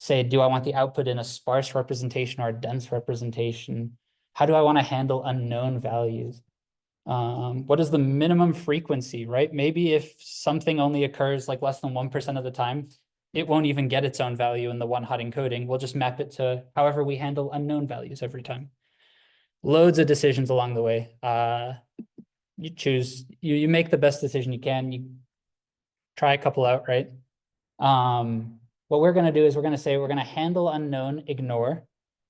[SPEAKER 1] say, do I want the output in a sparse representation or a dense representation? How do I want to handle unknown values? What is the minimum frequency, right? Maybe if something only occurs like less than 1% of the time, it won't even get its own value in the one-hot encoding. We'll just map it to however we handle unknown values every time. Loads of decisions along the way. You choose, you make the best decision you can. You try a couple out, right? What we're going to do is we're going to say we're going to handle unknown, ignore.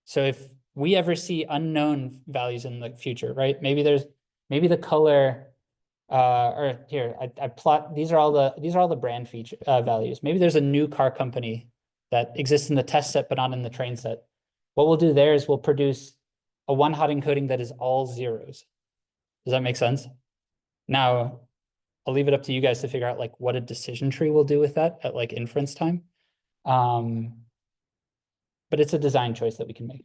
[SPEAKER 1] So if we ever see unknown values in the future, right? Maybe the color, or here, I plot, these are all the brand feature values. Maybe there's a new car company that exists in the test set, but not in the train set. What we'll do there is we'll produce a one-hot encoding that is all zeros. Does that make sense? Now, I'll leave it up to you guys to figure out like what a decision tree will do with that at like inference time. But it's a design choice that we can make.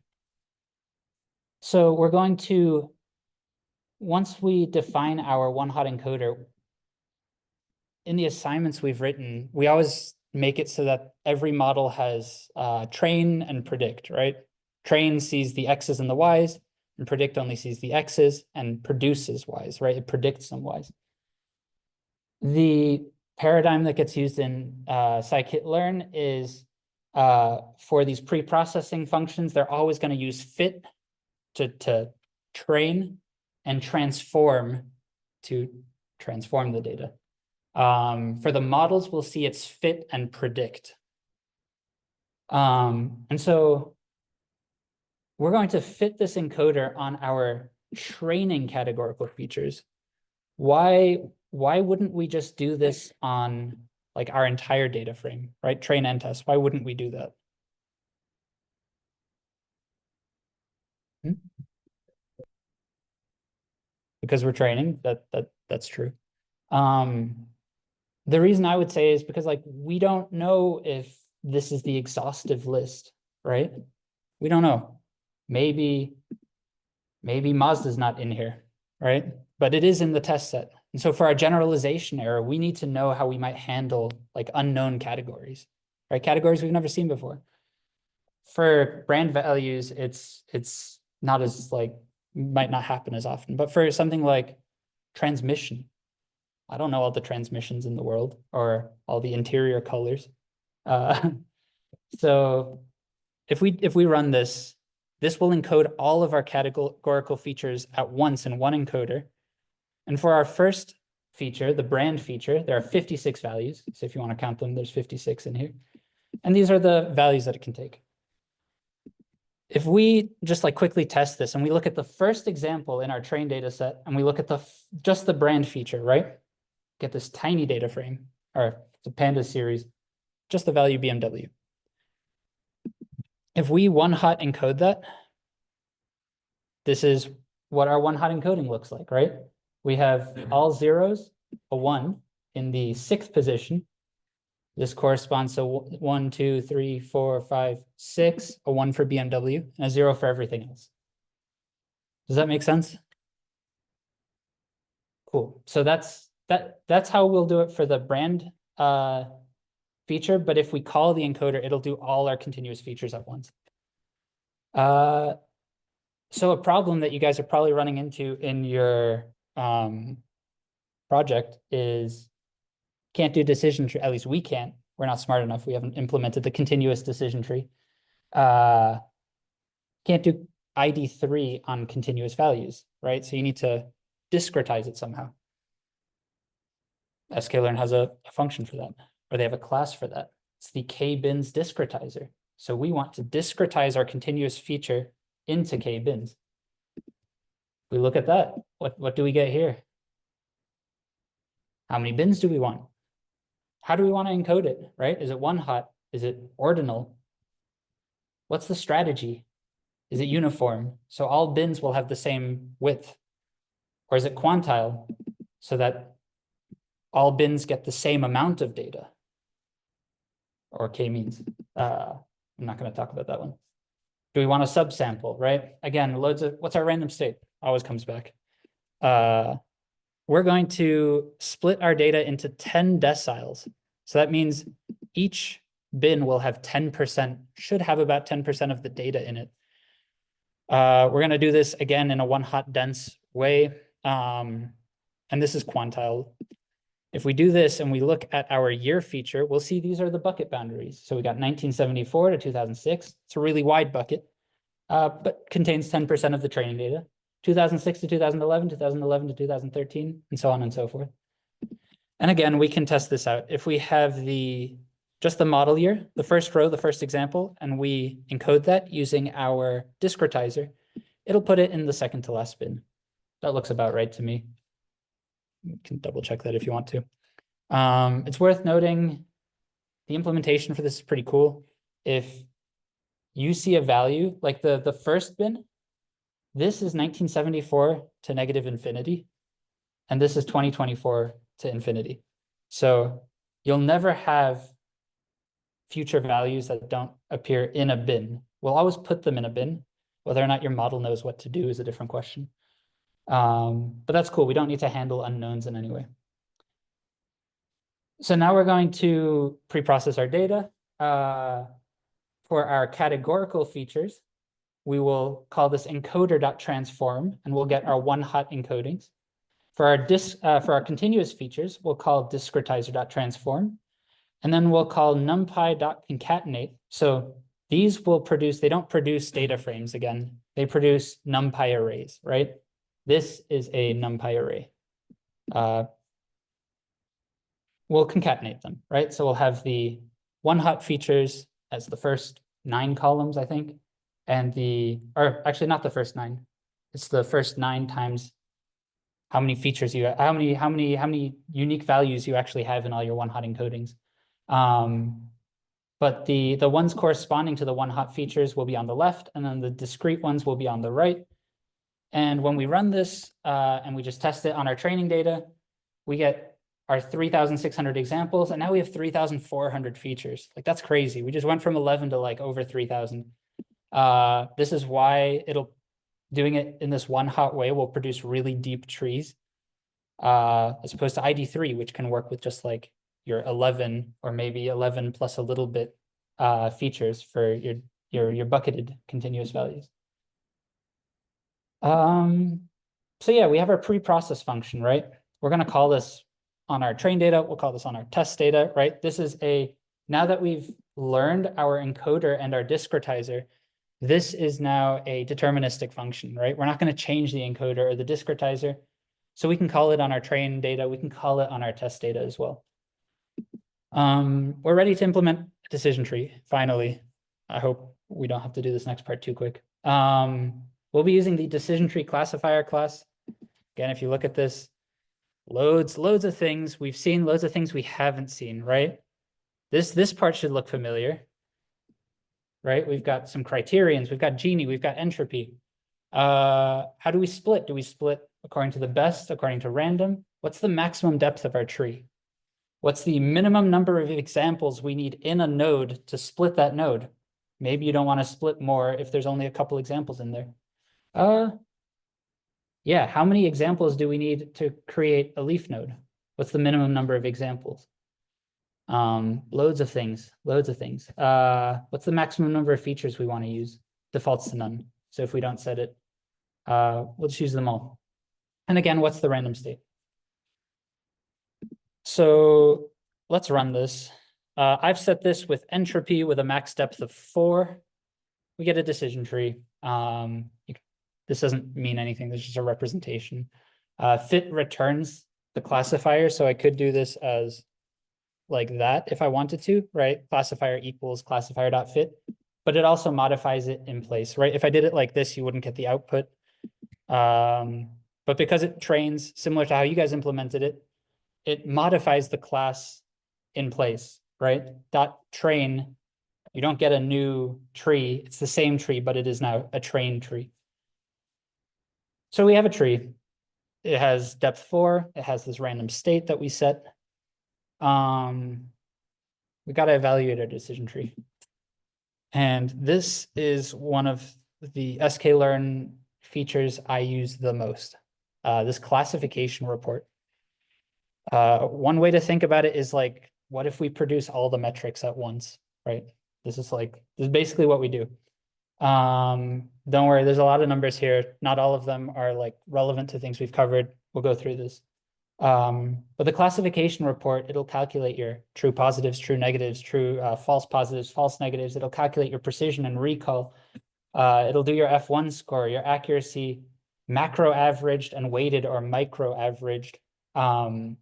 [SPEAKER 1] So we're going to, once we define our one-hot encoder, in the assignments we've written, we always make it so that every model has train and predict, right? Train sees the X's and the Y's, and predict only sees the X's and produces Y's, right? It predicts some Y's. The paradigm that gets used in scikit-learn is for these pre-processing functions, they're always going to use fit to train and transform to transform the data. For the models, we'll see it's fit and predict. And so we're going to fit this encoder on our training categorical features. Why wouldn't we just do this on like our entire data frame, right? Train and test. Why wouldn't we do that? Because we're training, that's true. The reason I would say is because like we don't know if this is the exhaustive list, right? We don't know. Maybe Mazda's not in here, right? But it is in the test set. And so for our generalization error, we need to know how we might handle like unknown categories, right? Categories we've never seen before. For brand values, it's not as like, might not happen as often. But for something like transmission, I don't know all the transmissions in the world or all the interior colors. So if we run this, this will encode all of our categorical features at once in one encoder. And for our first feature, the brand feature, there are 56 values. So if you want to count them, there's 56 in here. And these are the values that it can take. If we just like quickly test this and we look at the first example in our train data set and we look at just the brand feature, right? Get this tiny data frame or the Panda series, just the value BMW. If we one-hot encode that, this is what our one-hot encoding looks like, right? We have all zeros, a 1 in the 6th position. This corresponds to 1, 2, 3, 4, 5, 6, a 1 for BMW, and a 0 for everything else. Does that make sense? Cool. So that's how we'll do it for the brand feature, but if we call the encoder, it'll do all our continuous features at once. So a problem that you guys are probably running into in your project is can't do decision tree. At least we can't. We're not smart enough. We haven't implemented the continuous decision tree. Can't do ID3 on continuous values, right? So you need to discretize it somehow. sklearn has a function for that, or they have a class for that. It's the k-bins discretizer. So we want to discretize our continuous feature into k-bins. We look at that. What do we get here? How many bins do we want? How do we want to encode it, right? Is it one-hot? Is it ordinal? What's the strategy? Is it uniform? So all bins will have the same width. Or is it quantile so that all bins get the same amount of data? Or k-means. I'm not going to talk about that one. Do we want a subsample, right? Again, what's our random state? Always comes back. We're going to split our data into 10 deciles. So that means each bin will have 10%, should have about 10% of the data in it. We're going to do this again in a one-hot dense way. And this is quantile. If we do this and we look at our year feature, we'll see these are the bucket boundaries. So we got 1974 to 2006. It's a really wide bucket, but contains 10% of the training data. 2006 to 2011, 2011 to 2013, and so on and so forth. And again, we can test this out. If we have just the model year, the first row, the first example, and we encode that using our discretizer, it'll put it in the second to last bin. That looks about right to me. You can double check that if you want to. It's worth noting the implementation for this is pretty cool. If you see a value, like the first bin, this is 1974 to negative infinity, and this is 2024 to infinity. So you'll never have future values that don't appear in a bin. We'll always put them in a bin. Whether or not your model knows what to do is a different question. But that's cool. We don't need to handle unknowns in any way. So now we're going to pre-process our data. For our categorical features, we will call this encoder.transform, and we'll get our one-hot encodings. For our continuous features, we'll call discretizer.transform, and then we'll call numpy.concatenate. So these will produce, they don't produce data frames again, they produce numpy arrays, right? This is a numpy array. We'll concatenate them, right? So we'll have the one-hot features as the first 9 columns, I think, and or actually not the first 9. It's the first 9 times how many features how many unique values you actually have in all your one-hot encodings. But the ones corresponding to the one-hot features will be on the left, and then the discrete ones will be on the right. And when we run this and we just test it on our training data, we get our 3,600 examples, and now we have 3,400 features. Like, that's crazy. We just went from 11 to like over 3,000. This is why doing it in this one hot way will produce really deep trees, as opposed to ID3, which can work with just like your 11 or maybe 11 plus a little bit features for your bucketed continuous values. So yeah, we have our pre-process function, right? We're going to call this on our train data. We'll call this on our test data, right? This is now that we've learned our encoder and our discretizer, this is now a deterministic function, right? We're not going to change the encoder or the discretizer. So we can call it on our train data. We can call it on our test data as well. We're ready to implement a decision tree, finally. I hope we don't have to do this next part too quick. We'll be using the decision tree classifier class. Again, if you look at this, loads of things. We've seen loads of things we haven't seen, right? This part should look familiar, right? We've got some criterions, we've got Gini, we've got entropy. How do we split? Do we split according to the best, according to random? What's the maximum depth of our tree? What's the minimum number of examples we need in a node to split that node? Maybe you don't want to split more if there's only a couple examples in there. Yeah, how many examples do we need to create a leaf node? What's the minimum number of examples? Loads of things. What's the maximum number of features we want to use? Defaults to none. So if we don't set it, we'll just use them all. And again, what's the random state? So let's run this. I've set this with entropy with a max depth of 4. We get a decision tree. This doesn't mean anything. This is just a representation. Fit returns the classifier. So I could do this as like that if I wanted to, right? Classifier equals classifier.fit, but it also modifies it in place, right? If I did it like this, you wouldn't get the output. But because it trains similar to how you guys implemented it, it modifies the class in place, right? .train, you don't get a new tree. It's the same tree, but it is now a train tree. So we have a tree. It has depth 4. It has this random state that we set. We got to evaluate our decision tree. And this is one of the sklearn features I use the most, this classification report. One way to think about it is like, what if we produce all the metrics at once, right? This is basically what we do. Don't worry, there's a lot of numbers here. Not all of them are like relevant to things we've covered. We'll go through this. But the classification report, it'll calculate your true positives, true negatives, true false positives, false negatives. It'll calculate your precision and recall. It'll do your F1 score, your accuracy, macro averaged and weighted or micro averaged F1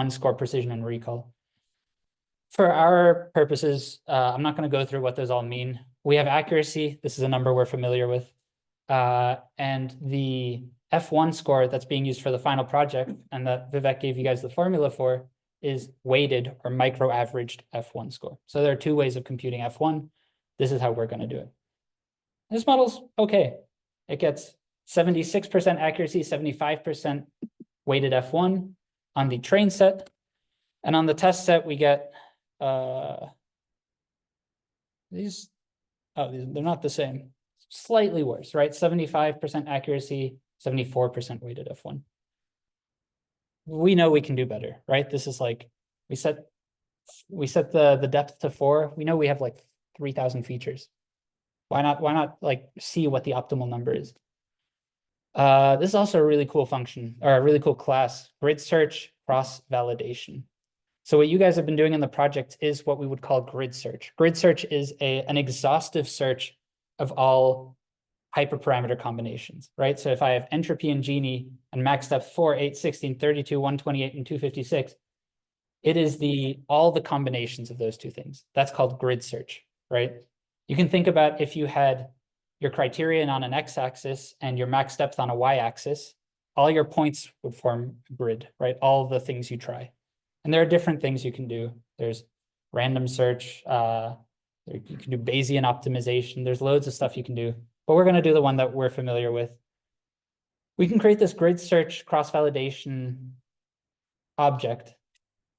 [SPEAKER 1] score, precision and recall. For our purposes, I'm not going to go through what those all mean. We have accuracy. This is a number we're familiar with. And the F1 score that's being used for the final project and that Vivek gave you guys the formula for is weighted or micro averaged F1 score. So there are 2 ways of computing F1. This is how we're going to do it. This model's okay. It gets 76% accuracy, 75% weighted F1 on the train set. And on the test set, we get they're not the same. Slightly worse, right? 75% accuracy, 74% weighted F1. We know we can do better, right? This is like, we set the depth to 4. We know we have like 3,000 features. Why not like see what the optimal number is? This is also a really cool function, or a really cool class, grid search cross validation. So what you guys have been doing in the project is what we would call grid search. Grid search is an exhaustive search of all hyperparameter combinations, right? So if I have entropy and Gini and max depth 4, 8, 16, 32, 128, and 256, it is all the combinations of those two things. That's called grid search, right? You can think about if you had your criterion on an x-axis and your max depth on a y-axis, all your points would form a grid, right? All the things you try. And there are different things you can do. There's random search, you can do Bayesian optimization. There's loads of stuff you can do, but we're going to do the one that we're familiar with. We can create this grid search cross-validation object.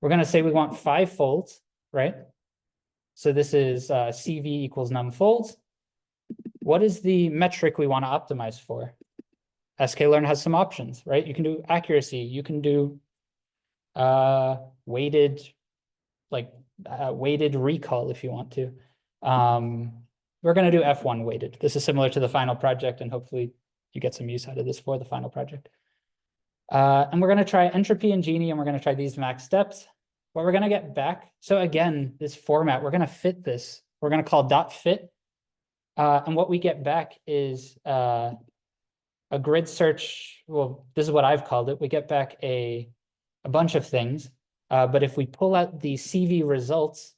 [SPEAKER 1] We're going to say we want 5 folds, right? So this is CV equals num folds. What is the metric we want to optimize for? sklearn has some options, right? You can do accuracy. You can do weighted recall if you want to. We're going to do F1 weighted. This is similar to the final project, and hopefully you get some use out of this for the final project. And we're going to try entropy and Gini, and we're going to try these max steps. What we're going to get back, so again, this format, we're going to fit this. We're going to call dot fit. And what we get back is a grid search. Well, this is what I've called it. We get back a bunch of things. But if we pull out the CV results,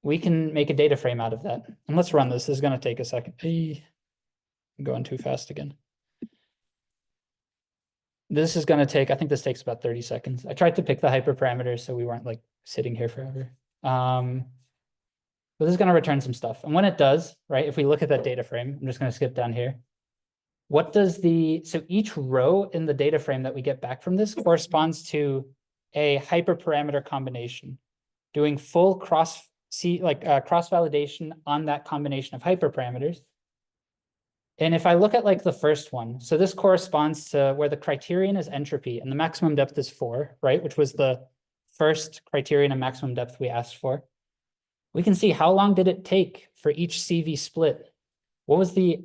[SPEAKER 1] we can make a data frame out of that. And let's run this. This is going to take a second. I'm going too fast again. This is going to take, I think this takes about 30 seconds. I tried to pick the hyperparameters so we weren't like sitting here forever. But this is going to return some stuff. And when it does, right, if we look at that data frame, I'm just going to skip down here. What does so each row in the data frame that we get back from this corresponds to a hyperparameter combination, doing full cross validation on that combination of hyperparameters. And if I look at like the first one, so this corresponds to where the criterion is entropy and the maximum depth is 4, right? Which was the first criterion of maximum depth we asked for. We can see how long did it take for each CV split? What was the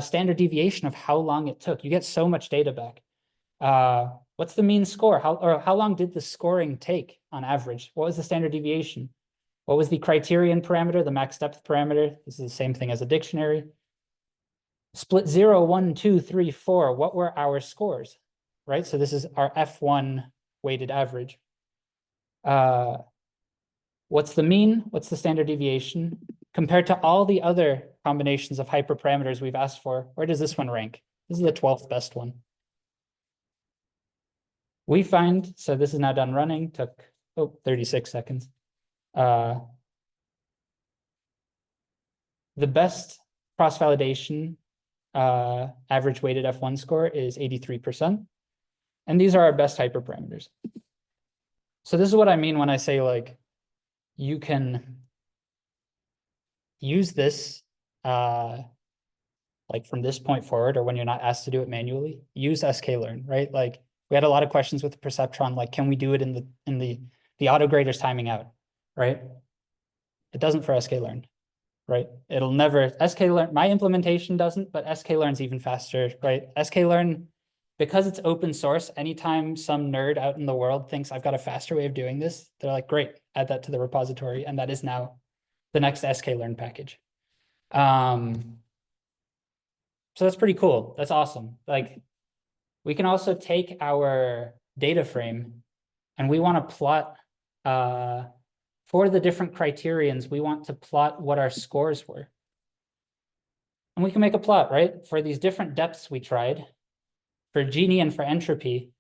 [SPEAKER 1] standard deviation of how long it took? You get so much data back. What's the mean score? How long did the scoring take on average? What was the standard deviation? What was the criterion parameter, the max depth parameter? This is the same thing as a dictionary. Split 0, 1, 2, 3, 4. What were our scores, right? So this is our F1 weighted average. What's the mean? What's the standard deviation? Compared to all the other combinations of hyperparameters we've asked for, where does this one rank? This is the 12th best one. We find, so this is now done running, took 36 seconds. The best cross-validation average weighted F1 score is 83%. And these are our best hyperparameters. So this is what I mean when I say like, you can use this like from this point forward, or when you're not asked to do it manually, use sklearn, right? Like we had a lot of questions with the perceptron, like can we do it in the auto grader's timing out, right? It doesn't for sklearn, right? It'll never, sklearn, my implementation doesn't, but sklearn's even faster, right? sklearn, because it's open source, anytime some nerd out in the world thinks I've got a faster way of doing this, they're like, great, add that to the repository. And that is now the next sklearn package. So that's pretty cool. That's awesome. Like we can also take our data frame and we want to plot for the different criterions, we want to plot what our scores were. And we can make a plot, right? For these different depths we tried, for Gini and for entropy,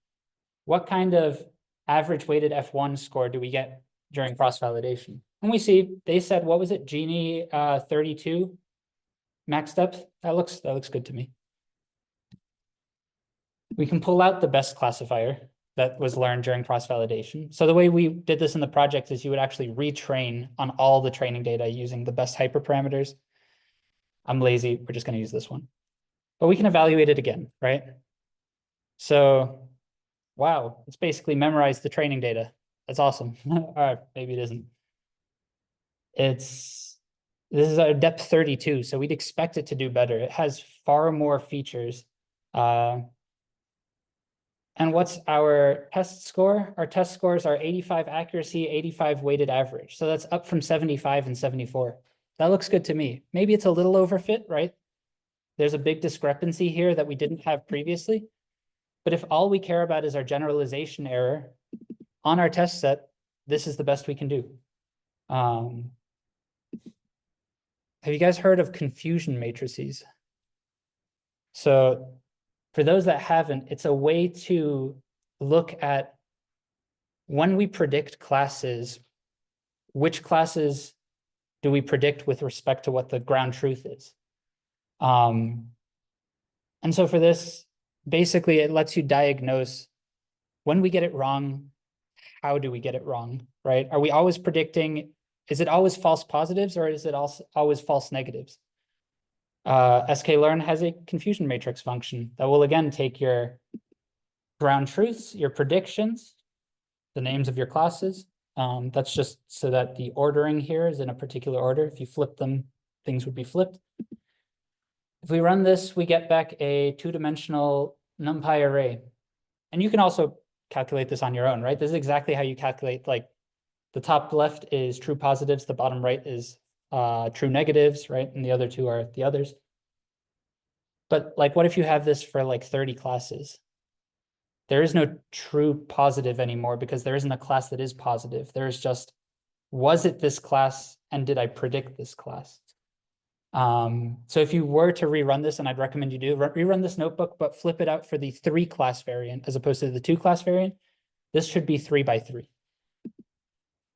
[SPEAKER 1] what kind of average weighted F1 score do we get during cross-validation? And we see, they said, what was it? Gini 32 max depth. That looks good to me. We can pull out the best classifier that was learned during cross-validation. So the way we did this in the project is you would actually retrain on all the training data using the best hyperparameters. I'm lazy, we're just going to use this one. But we can evaluate it again, right? So, wow, it's basically memorized the training data. That's awesome. All right, maybe it isn't. It's This is a depth 32, so we'd expect it to do better. It has far more features. And what's our test score? Our test scores are 85 accuracy, 85 weighted average. So that's up from 75 and 74. That looks good to me. Maybe it's a little overfit, right? There's a big discrepancy here that we didn't have previously. But if all we care about is our generalization error on our test set, this is the best we can do. Have you guys heard of confusion matrices? So for those that haven't, it's a way to look at when we predict classes, which classes do we predict with respect to what the ground truth is? And so for this, basically it lets you diagnose when we get it wrong, how do we get it wrong, right? Are we always predicting, is it always false positives or is it also always false negatives? sklearn has a confusion matrix function that will again take your ground truths, your predictions, the names of your classes. That's just so that the ordering here is in a particular order. If you flip them, things would be flipped. If we run this, we get back a two-dimensional NumPy array. And you can also calculate this on your own, right? This is exactly how you calculate, like the top left is true positives, the bottom right is true negatives, right? And the other two are the others. But like, what if you have this for like 30 classes? There is no true positive anymore because there isn't a class that is positive. There is just, was it this class and did I predict this class? So if you were to rerun this, and I'd recommend you do, rerun this notebook, but flip it out for the 3-class variant as opposed to the 2-class variant, this should be 3 by 3.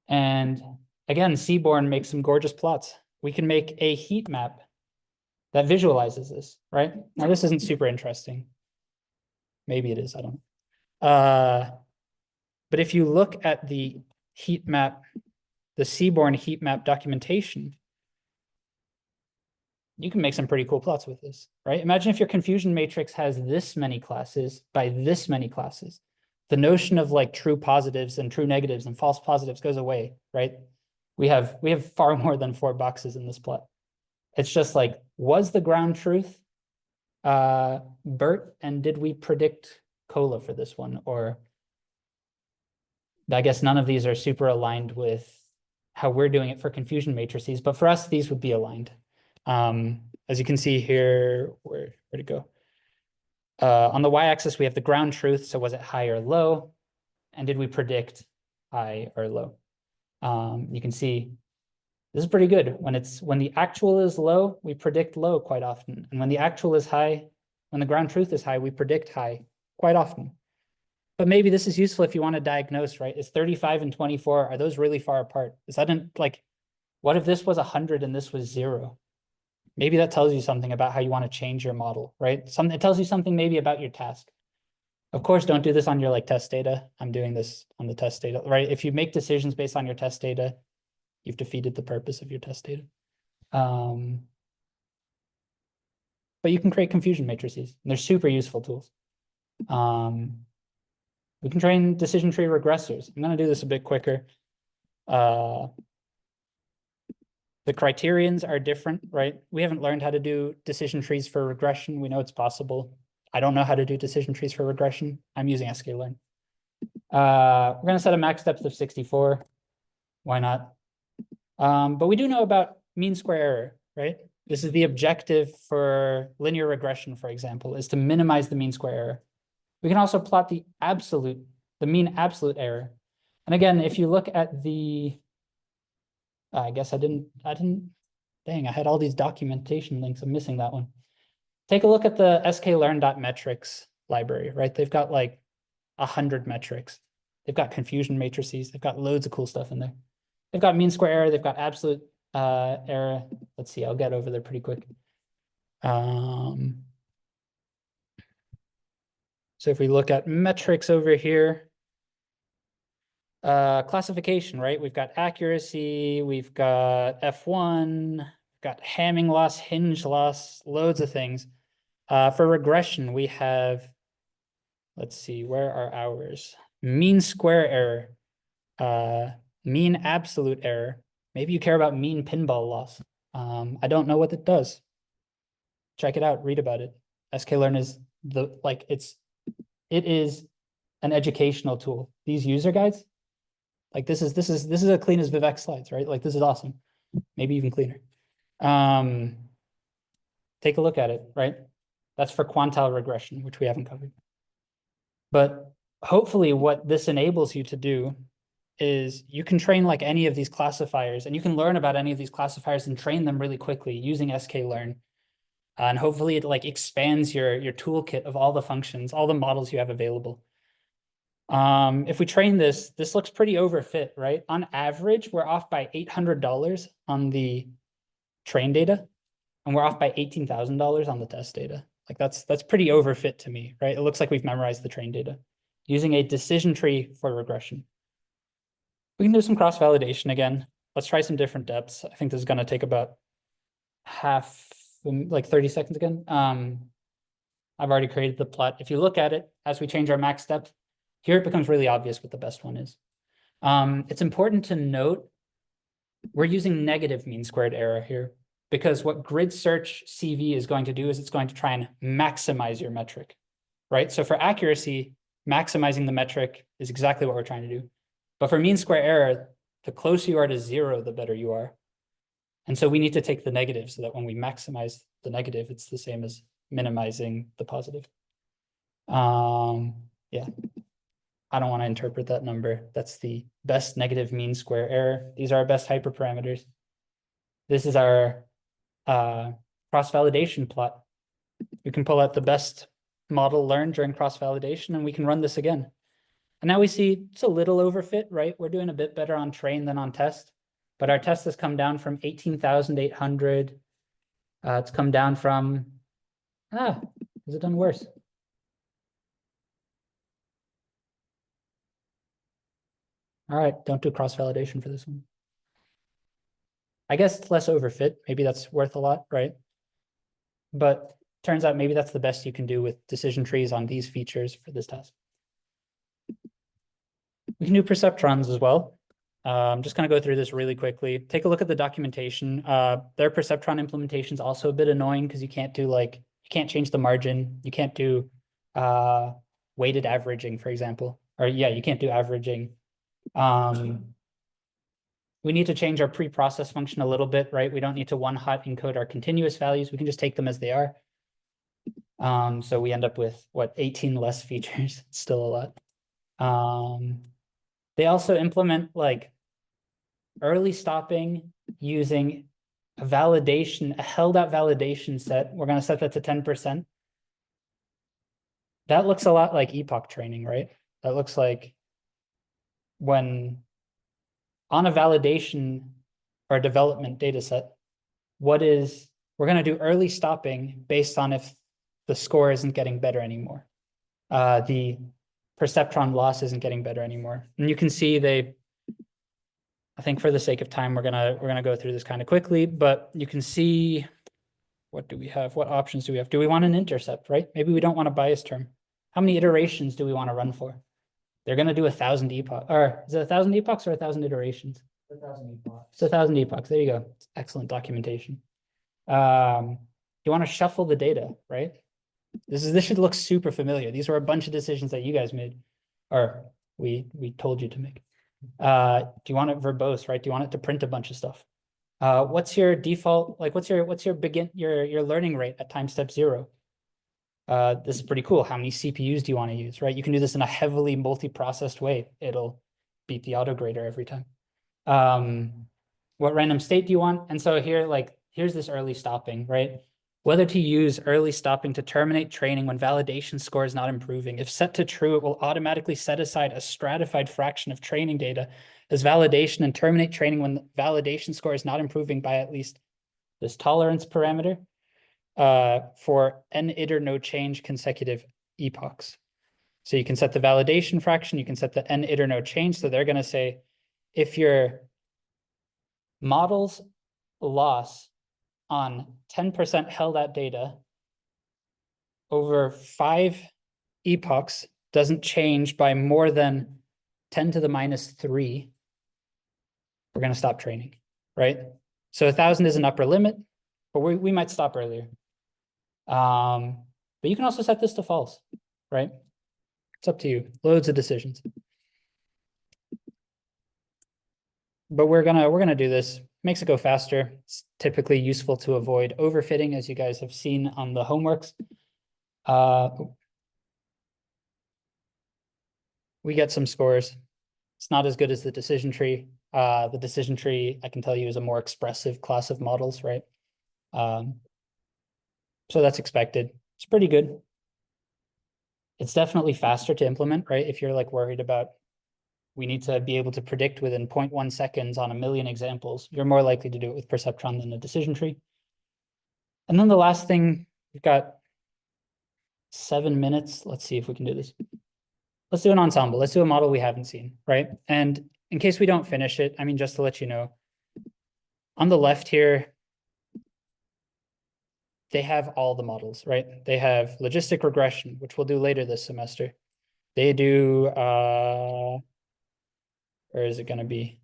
[SPEAKER 1] And again, Seaborn makes some gorgeous plots. We can make a heat map that visualizes this, right? Now, this isn't super interesting. Maybe it is, I don't know. But if you look at the heat map, the Seaborn heat map documentation, you can make some pretty cool plots with this, right? Imagine if your confusion matrix has this many classes by this many classes. The notion of like true positives and true negatives and false positives goes away, right? We have far more than 4 boxes in this plot. It's just like, was the ground truth BERT, and did we predict COLA for this one? Or I guess none of these are super aligned with how we're doing it for confusion matrices, but for us, these would be aligned. As you can see here, where'd it go? On the y-axis, we have the ground truth. So was it high or low? And did we predict high or low? You can see this is pretty good. When the actual is low, we predict low quite often. And when the actual is high, when the ground truth is high, we predict high quite often. But maybe this is useful if you want to diagnose, right? Is 35 and 24, are those really far apart? Is that like, what if this was 100 and this was 0? Maybe that tells you something about how you want to change your model, right? It tells you something maybe about your task. Of course, don't do this on your like test data. I'm doing this on the test data, right? If you make decisions based on your test data, you've defeated the purpose of your test data. But you can create confusion matrices, and they're super useful tools. We can train decision tree regressors. I'm going to do this a bit quicker. The criterions are different, right? We haven't learned how to do decision trees for regression. We know it's possible. I don't know how to do decision trees for regression. I'm using sklearn. We're going to set a max depth of 64. Why not? But we do know about mean square error, right? This is the objective for linear regression, for example, is to minimize the mean square error. We can also plot the mean absolute error. And again, if you look at the, I guess I didn't, dang, I had all these documentation links. I'm missing that one. Take a look at the sklearn.metrics library, right? They've got like 100 metrics. They've got confusion matrices. They've got loads of cool stuff in there. They've got mean square error. They've got absolute error. Let's see, I'll get over there pretty quick. So if we look at metrics over here, classification, right? We've got accuracy, we've got F1, we've got Hamming loss, hinge loss, loads of things. For regression, we have, let's see, where are ours? Mean square error, mean absolute error. Maybe you care about mean pinball loss. I don't know what it does. Check it out, read about it. sklearn is it is an educational tool. These user guides, like this is as clean as Vivek slides, right? Like this is awesome. Maybe even cleaner. Take a look at it, right? That's for quantile regression, which we haven't covered. But hopefully what this enables you to do is you can train like any of these classifiers, and you can learn about any of these classifiers and train them really quickly using sklearn. And hopefully it like expands your toolkit of all the functions, all the models you have available. If we train this looks pretty overfit, right? On average, we're off by $800 on the train data, and we're off by $18,000 on the test data. Like that's pretty overfit to me, right? It looks like we've memorized the train data using a decision tree for regression. We can do some cross-validation again. Let's try some different depths. I think this is going to take about like 30 seconds again. I've already created the plot. If you look at it, as we change our max depth, here it becomes really obvious what the best one is. It's important to note we're using negative mean squared error here, because what grid search CV is going to do is it's going to try and maximize your metric, right? So for accuracy, maximizing the metric is exactly what we're trying to do. But for mean square error, the closer you are to 0, the better you are. And so we need to take the negative so that when we maximize the negative, it's the same as minimizing the positive. Yeah. I don't want to interpret that number. That's the best negative mean square error. These are our best hyperparameters. This is our cross-validation plot. We can pull out the best model learned during cross-validation, and we can run this again. And now we see it's a little overfit, right? We're doing a bit better on train than on test, but our test has come down from 18,800. It's come down from, has it done worse? All right, don't do cross-validation for this one. I guess it's less overfit. Maybe that's worth a lot, right? But turns out maybe that's the best you can do with decision trees on these features for this task. We can do perceptrons as well. I'm just going to go through this really quickly. Take a look at the documentation. Their perceptron implementation is also a bit annoying because you can't do you can't change the margin. You can't do weighted averaging, for example. Or yeah, you can't do averaging. We need to change our pre-process function a little bit, right? We don't need to one-hot encode our continuous values. We can just take them as they are. So we end up with, 18 less features. It's still a lot. They also implement early stopping using a held out validation set. We're going to set that to 10%. That looks a lot like epoch training, right? That looks like when on a validation or development data set, we're going to do early stopping based on if the score isn't getting better anymore. The perceptron loss isn't getting better anymore. And you can see I think for the sake of time, we're gonna go through this kind of quickly, but you can see, what do we have? What options do we have? Do we want an intercept, right? Maybe we don't want a bias term. How many iterations do we want to run for? They're going to do 1,000 epochs, or is it 1,000 epochs or 1,000 iterations?
[SPEAKER 2] 1,000 epochs.
[SPEAKER 1] It's 1,000 epochs. There you go. It's excellent documentation. You want to shuffle the data, right? This should look super familiar. These were a bunch of decisions that you guys made, or we told you to make. Do you want it verbose, right? Do you want it to print a bunch of stuff? What's your default, what's your learning rate at time step 0? This is pretty cool. How many CPUs do you want to use, right? You can do this in a heavily multi-processed way. It'll beat the autograder every time. What random state do you want? And so here, here's this early stopping, right? Whether to use early stopping to terminate training when validation score is not improving. If set to true, it will automatically set aside a stratified fraction of training data as validation and terminate training when the validation score is not improving by at least this tolerance parameter for n iter no change consecutive epochs. So you can set the validation fraction, you can set the n iter no change. So they're going to say if your model's loss on 10% held out data over 5 epochs doesn't change by more than 10 to the minus 3, we're going to stop training, right? So 1,000 is an upper limit, but we might stop earlier. But you can also set this to false, right? It's up to you. Loads of decisions. But we're gonna do this. Makes it go faster. It's typically useful to avoid overfitting, as you guys have seen on the homeworks. We get some scores. It's not as good as the decision tree. The decision tree, I can tell you, is a more expressive class of models, right? So that's expected. It's pretty good. It's definitely faster to implement, right? If you're like worried about, we need to be able to predict within 0.1 seconds on 1,000,000 examples, you're more likely to do it with perceptron than a decision tree. And then the last thing, we've got 7 minutes. Let's see if we can do this. Let's do an ensemble. Let's do a model we haven't seen, right? And in case we don't finish it, I mean, just to let you know, on the left here, they have all the models, right? They have logistic regression, which we'll do later this semester. They do, where is it going to be?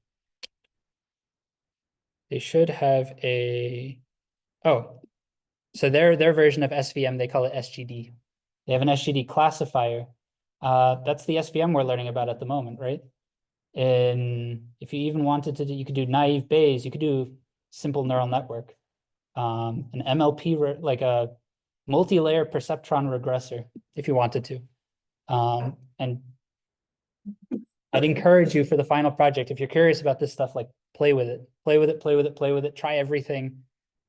[SPEAKER 1] They should have a, oh, so their version of SVM, they call it SGD. They have an SGD classifier. That's the SVM we're learning about at the moment, right? And if you even wanted to do, you could do naive Bayes, you could do simple neural network. An MLP, like a multi-layer perceptron regressor, if you wanted to. And I'd encourage you for the final project, if you're curious about this stuff, like play with it, play with it, play with it, play with it, try everything.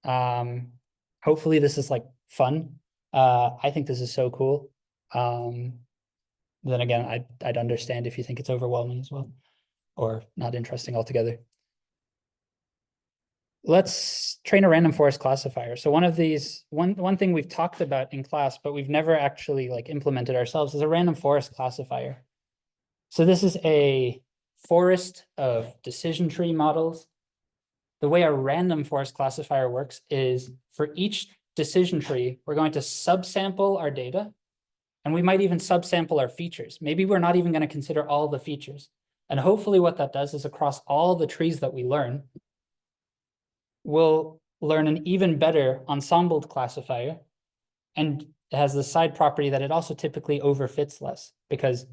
[SPEAKER 1] Hopefully this is like fun. I think this is so cool. Then again, I'd understand if you think it's overwhelming as well, or not interesting altogether. Let's train a random forest classifier. So one of these, one thing we've talked about in class, but we've never actually like implemented ourselves, is a random forest classifier. So this is a forest of decision tree models. The way a random forest classifier works is for each decision tree, we're going to subsample our data, and we might even subsample our features. Maybe we're not even going to consider all the features. And hopefully what that does is across all the trees that we learn, we'll learn an even better ensembled classifier. And it has the side property that it also typically overfits less, because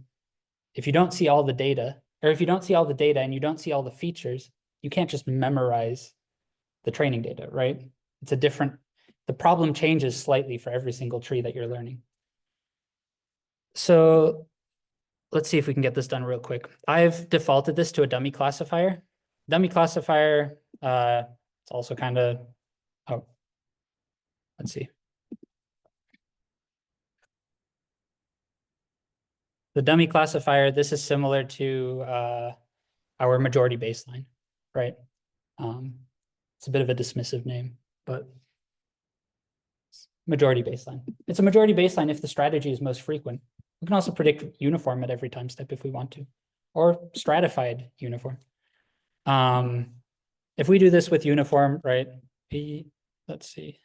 [SPEAKER 1] if you don't see all the data, or if you don't see all the data and you don't see all the features, you can't just memorize the training data, right? It's a different, the problem changes slightly for every single tree that you're learning. So let's see if we can get this done real quick. I've defaulted this to a dummy classifier. Dummy classifier, it's also kind of, oh, let's see. The dummy classifier, this is similar to our majority baseline, right? It's a bit of a dismissive name, but majority baseline. It's a majority baseline if the strategy is most frequent. We can also predict uniform at every time step if we want to, or stratified uniform. If we do this with uniform, right? Let's see.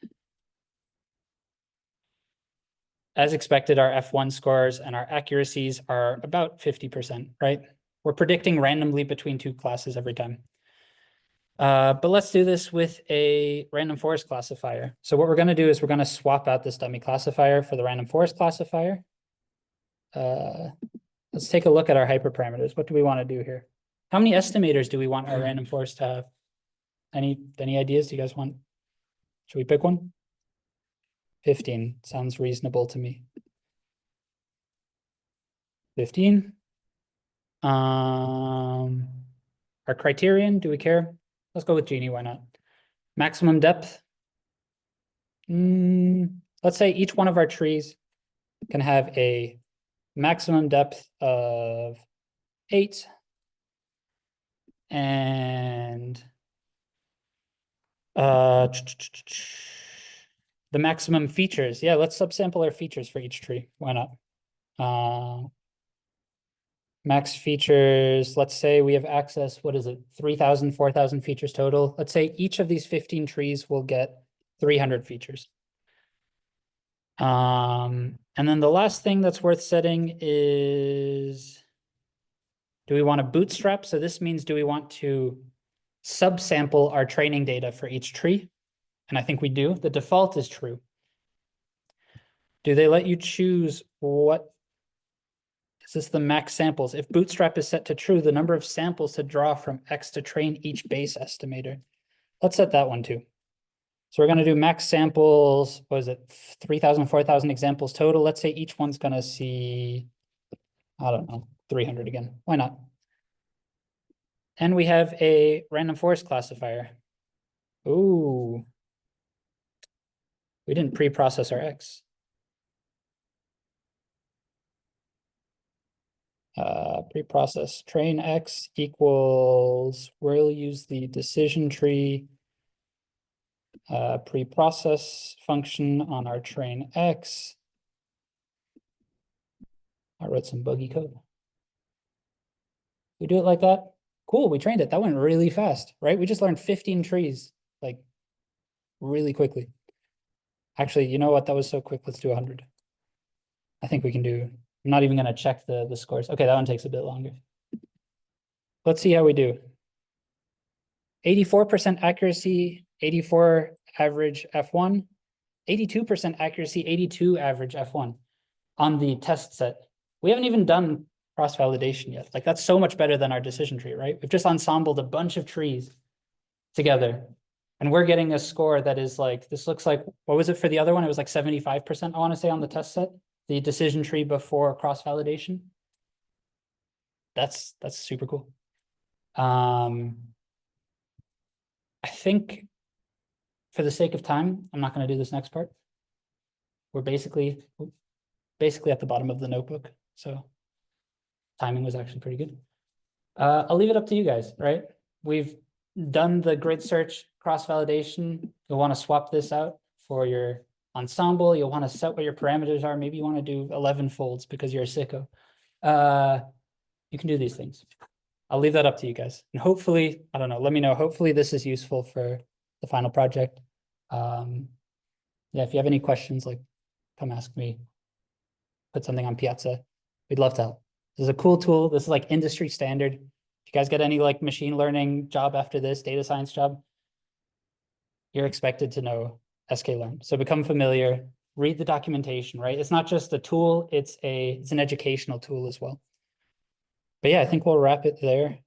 [SPEAKER 1] As expected, our F1 scores and our accuracies are about 50%, right? We're predicting randomly between two classes every time. But let's do this with a random forest classifier. So what we're going to do is we're going to swap out this dummy classifier for the random forest classifier. Let's take a look at our hyperparameters. What do we want to do here? How many estimators do we want our random forest to have? Any ideas? Do you guys want? Should we pick one? 15 sounds reasonable to me. 15. Our criterion, do we care? Let's go with Genie, why not? Maximum depth. Let's say each one of our trees can have a maximum depth of 8. And the maximum features. Yeah, let's subsample our features for each tree. Why not? Max features, let's say we have access, what is it, 3,000, 4,000 features total. Let's say each of these 15 trees will get 300 features. And then the last thing that's worth setting is, do we want to bootstrap? So this means, do we want to subsample our training data for each tree? And I think we do. The default is true. Do they let you choose what? Is this the max samples? If bootstrap is set to true, the number of samples to draw from X to train each base estimator. Let's set that one too. So we're going to do max samples. What is it? 3,000, 4,000 examples total. Let's say each one's going to see, I don't know, 300 again. Why not? And we have a random forest classifier. Ooh. We didn't pre-process our X. Pre-process train X equals, we'll use the decision tree pre-process function on our train X. I wrote some buggy code. We do it like that. Cool, we trained it. That went really fast, right? We just learned 15 trees, like really quickly. Actually, you know what? That was so quick. Let's do 100. I think we can do, I'm not even going to check the scores. Okay, that one takes a bit longer. Let's see how we do. 84% accuracy, 84 average F1, 82% accuracy, 82 average F1 on the test set. We haven't even done cross-validation yet. Like that's so much better than our decision tree, right? We've just ensembled a bunch of trees together and we're getting a score that is like, this looks like, what was it for the other one? It was like 75%, I want to say, on the test set, the decision tree before cross-validation. That's super cool. I think for the sake of time, I'm not going to do this next part. We're basically at the bottom of the notebook. So timing was actually pretty good. I'll leave it up to you guys, right? We've done the grid search cross-validation. You'll want to swap this out for your ensemble. You'll want to set what your parameters are. Maybe you want to do 11 folds because you're a sicko. You can do these things. I'll leave that up to you guys. And hopefully, I don't know, let me know. Hopefully this is useful for the final project. Yeah, if you have any questions, like come ask me, put something on Piazza. We'd love to help. This is a cool tool. This is like industry standard. If you guys get any like machine learning job after this, data science job, you're expected to know sklearn. So become familiar, read the documentation, right? It's not just a tool, it's an educational tool as well. But yeah, I think we'll wrap it there.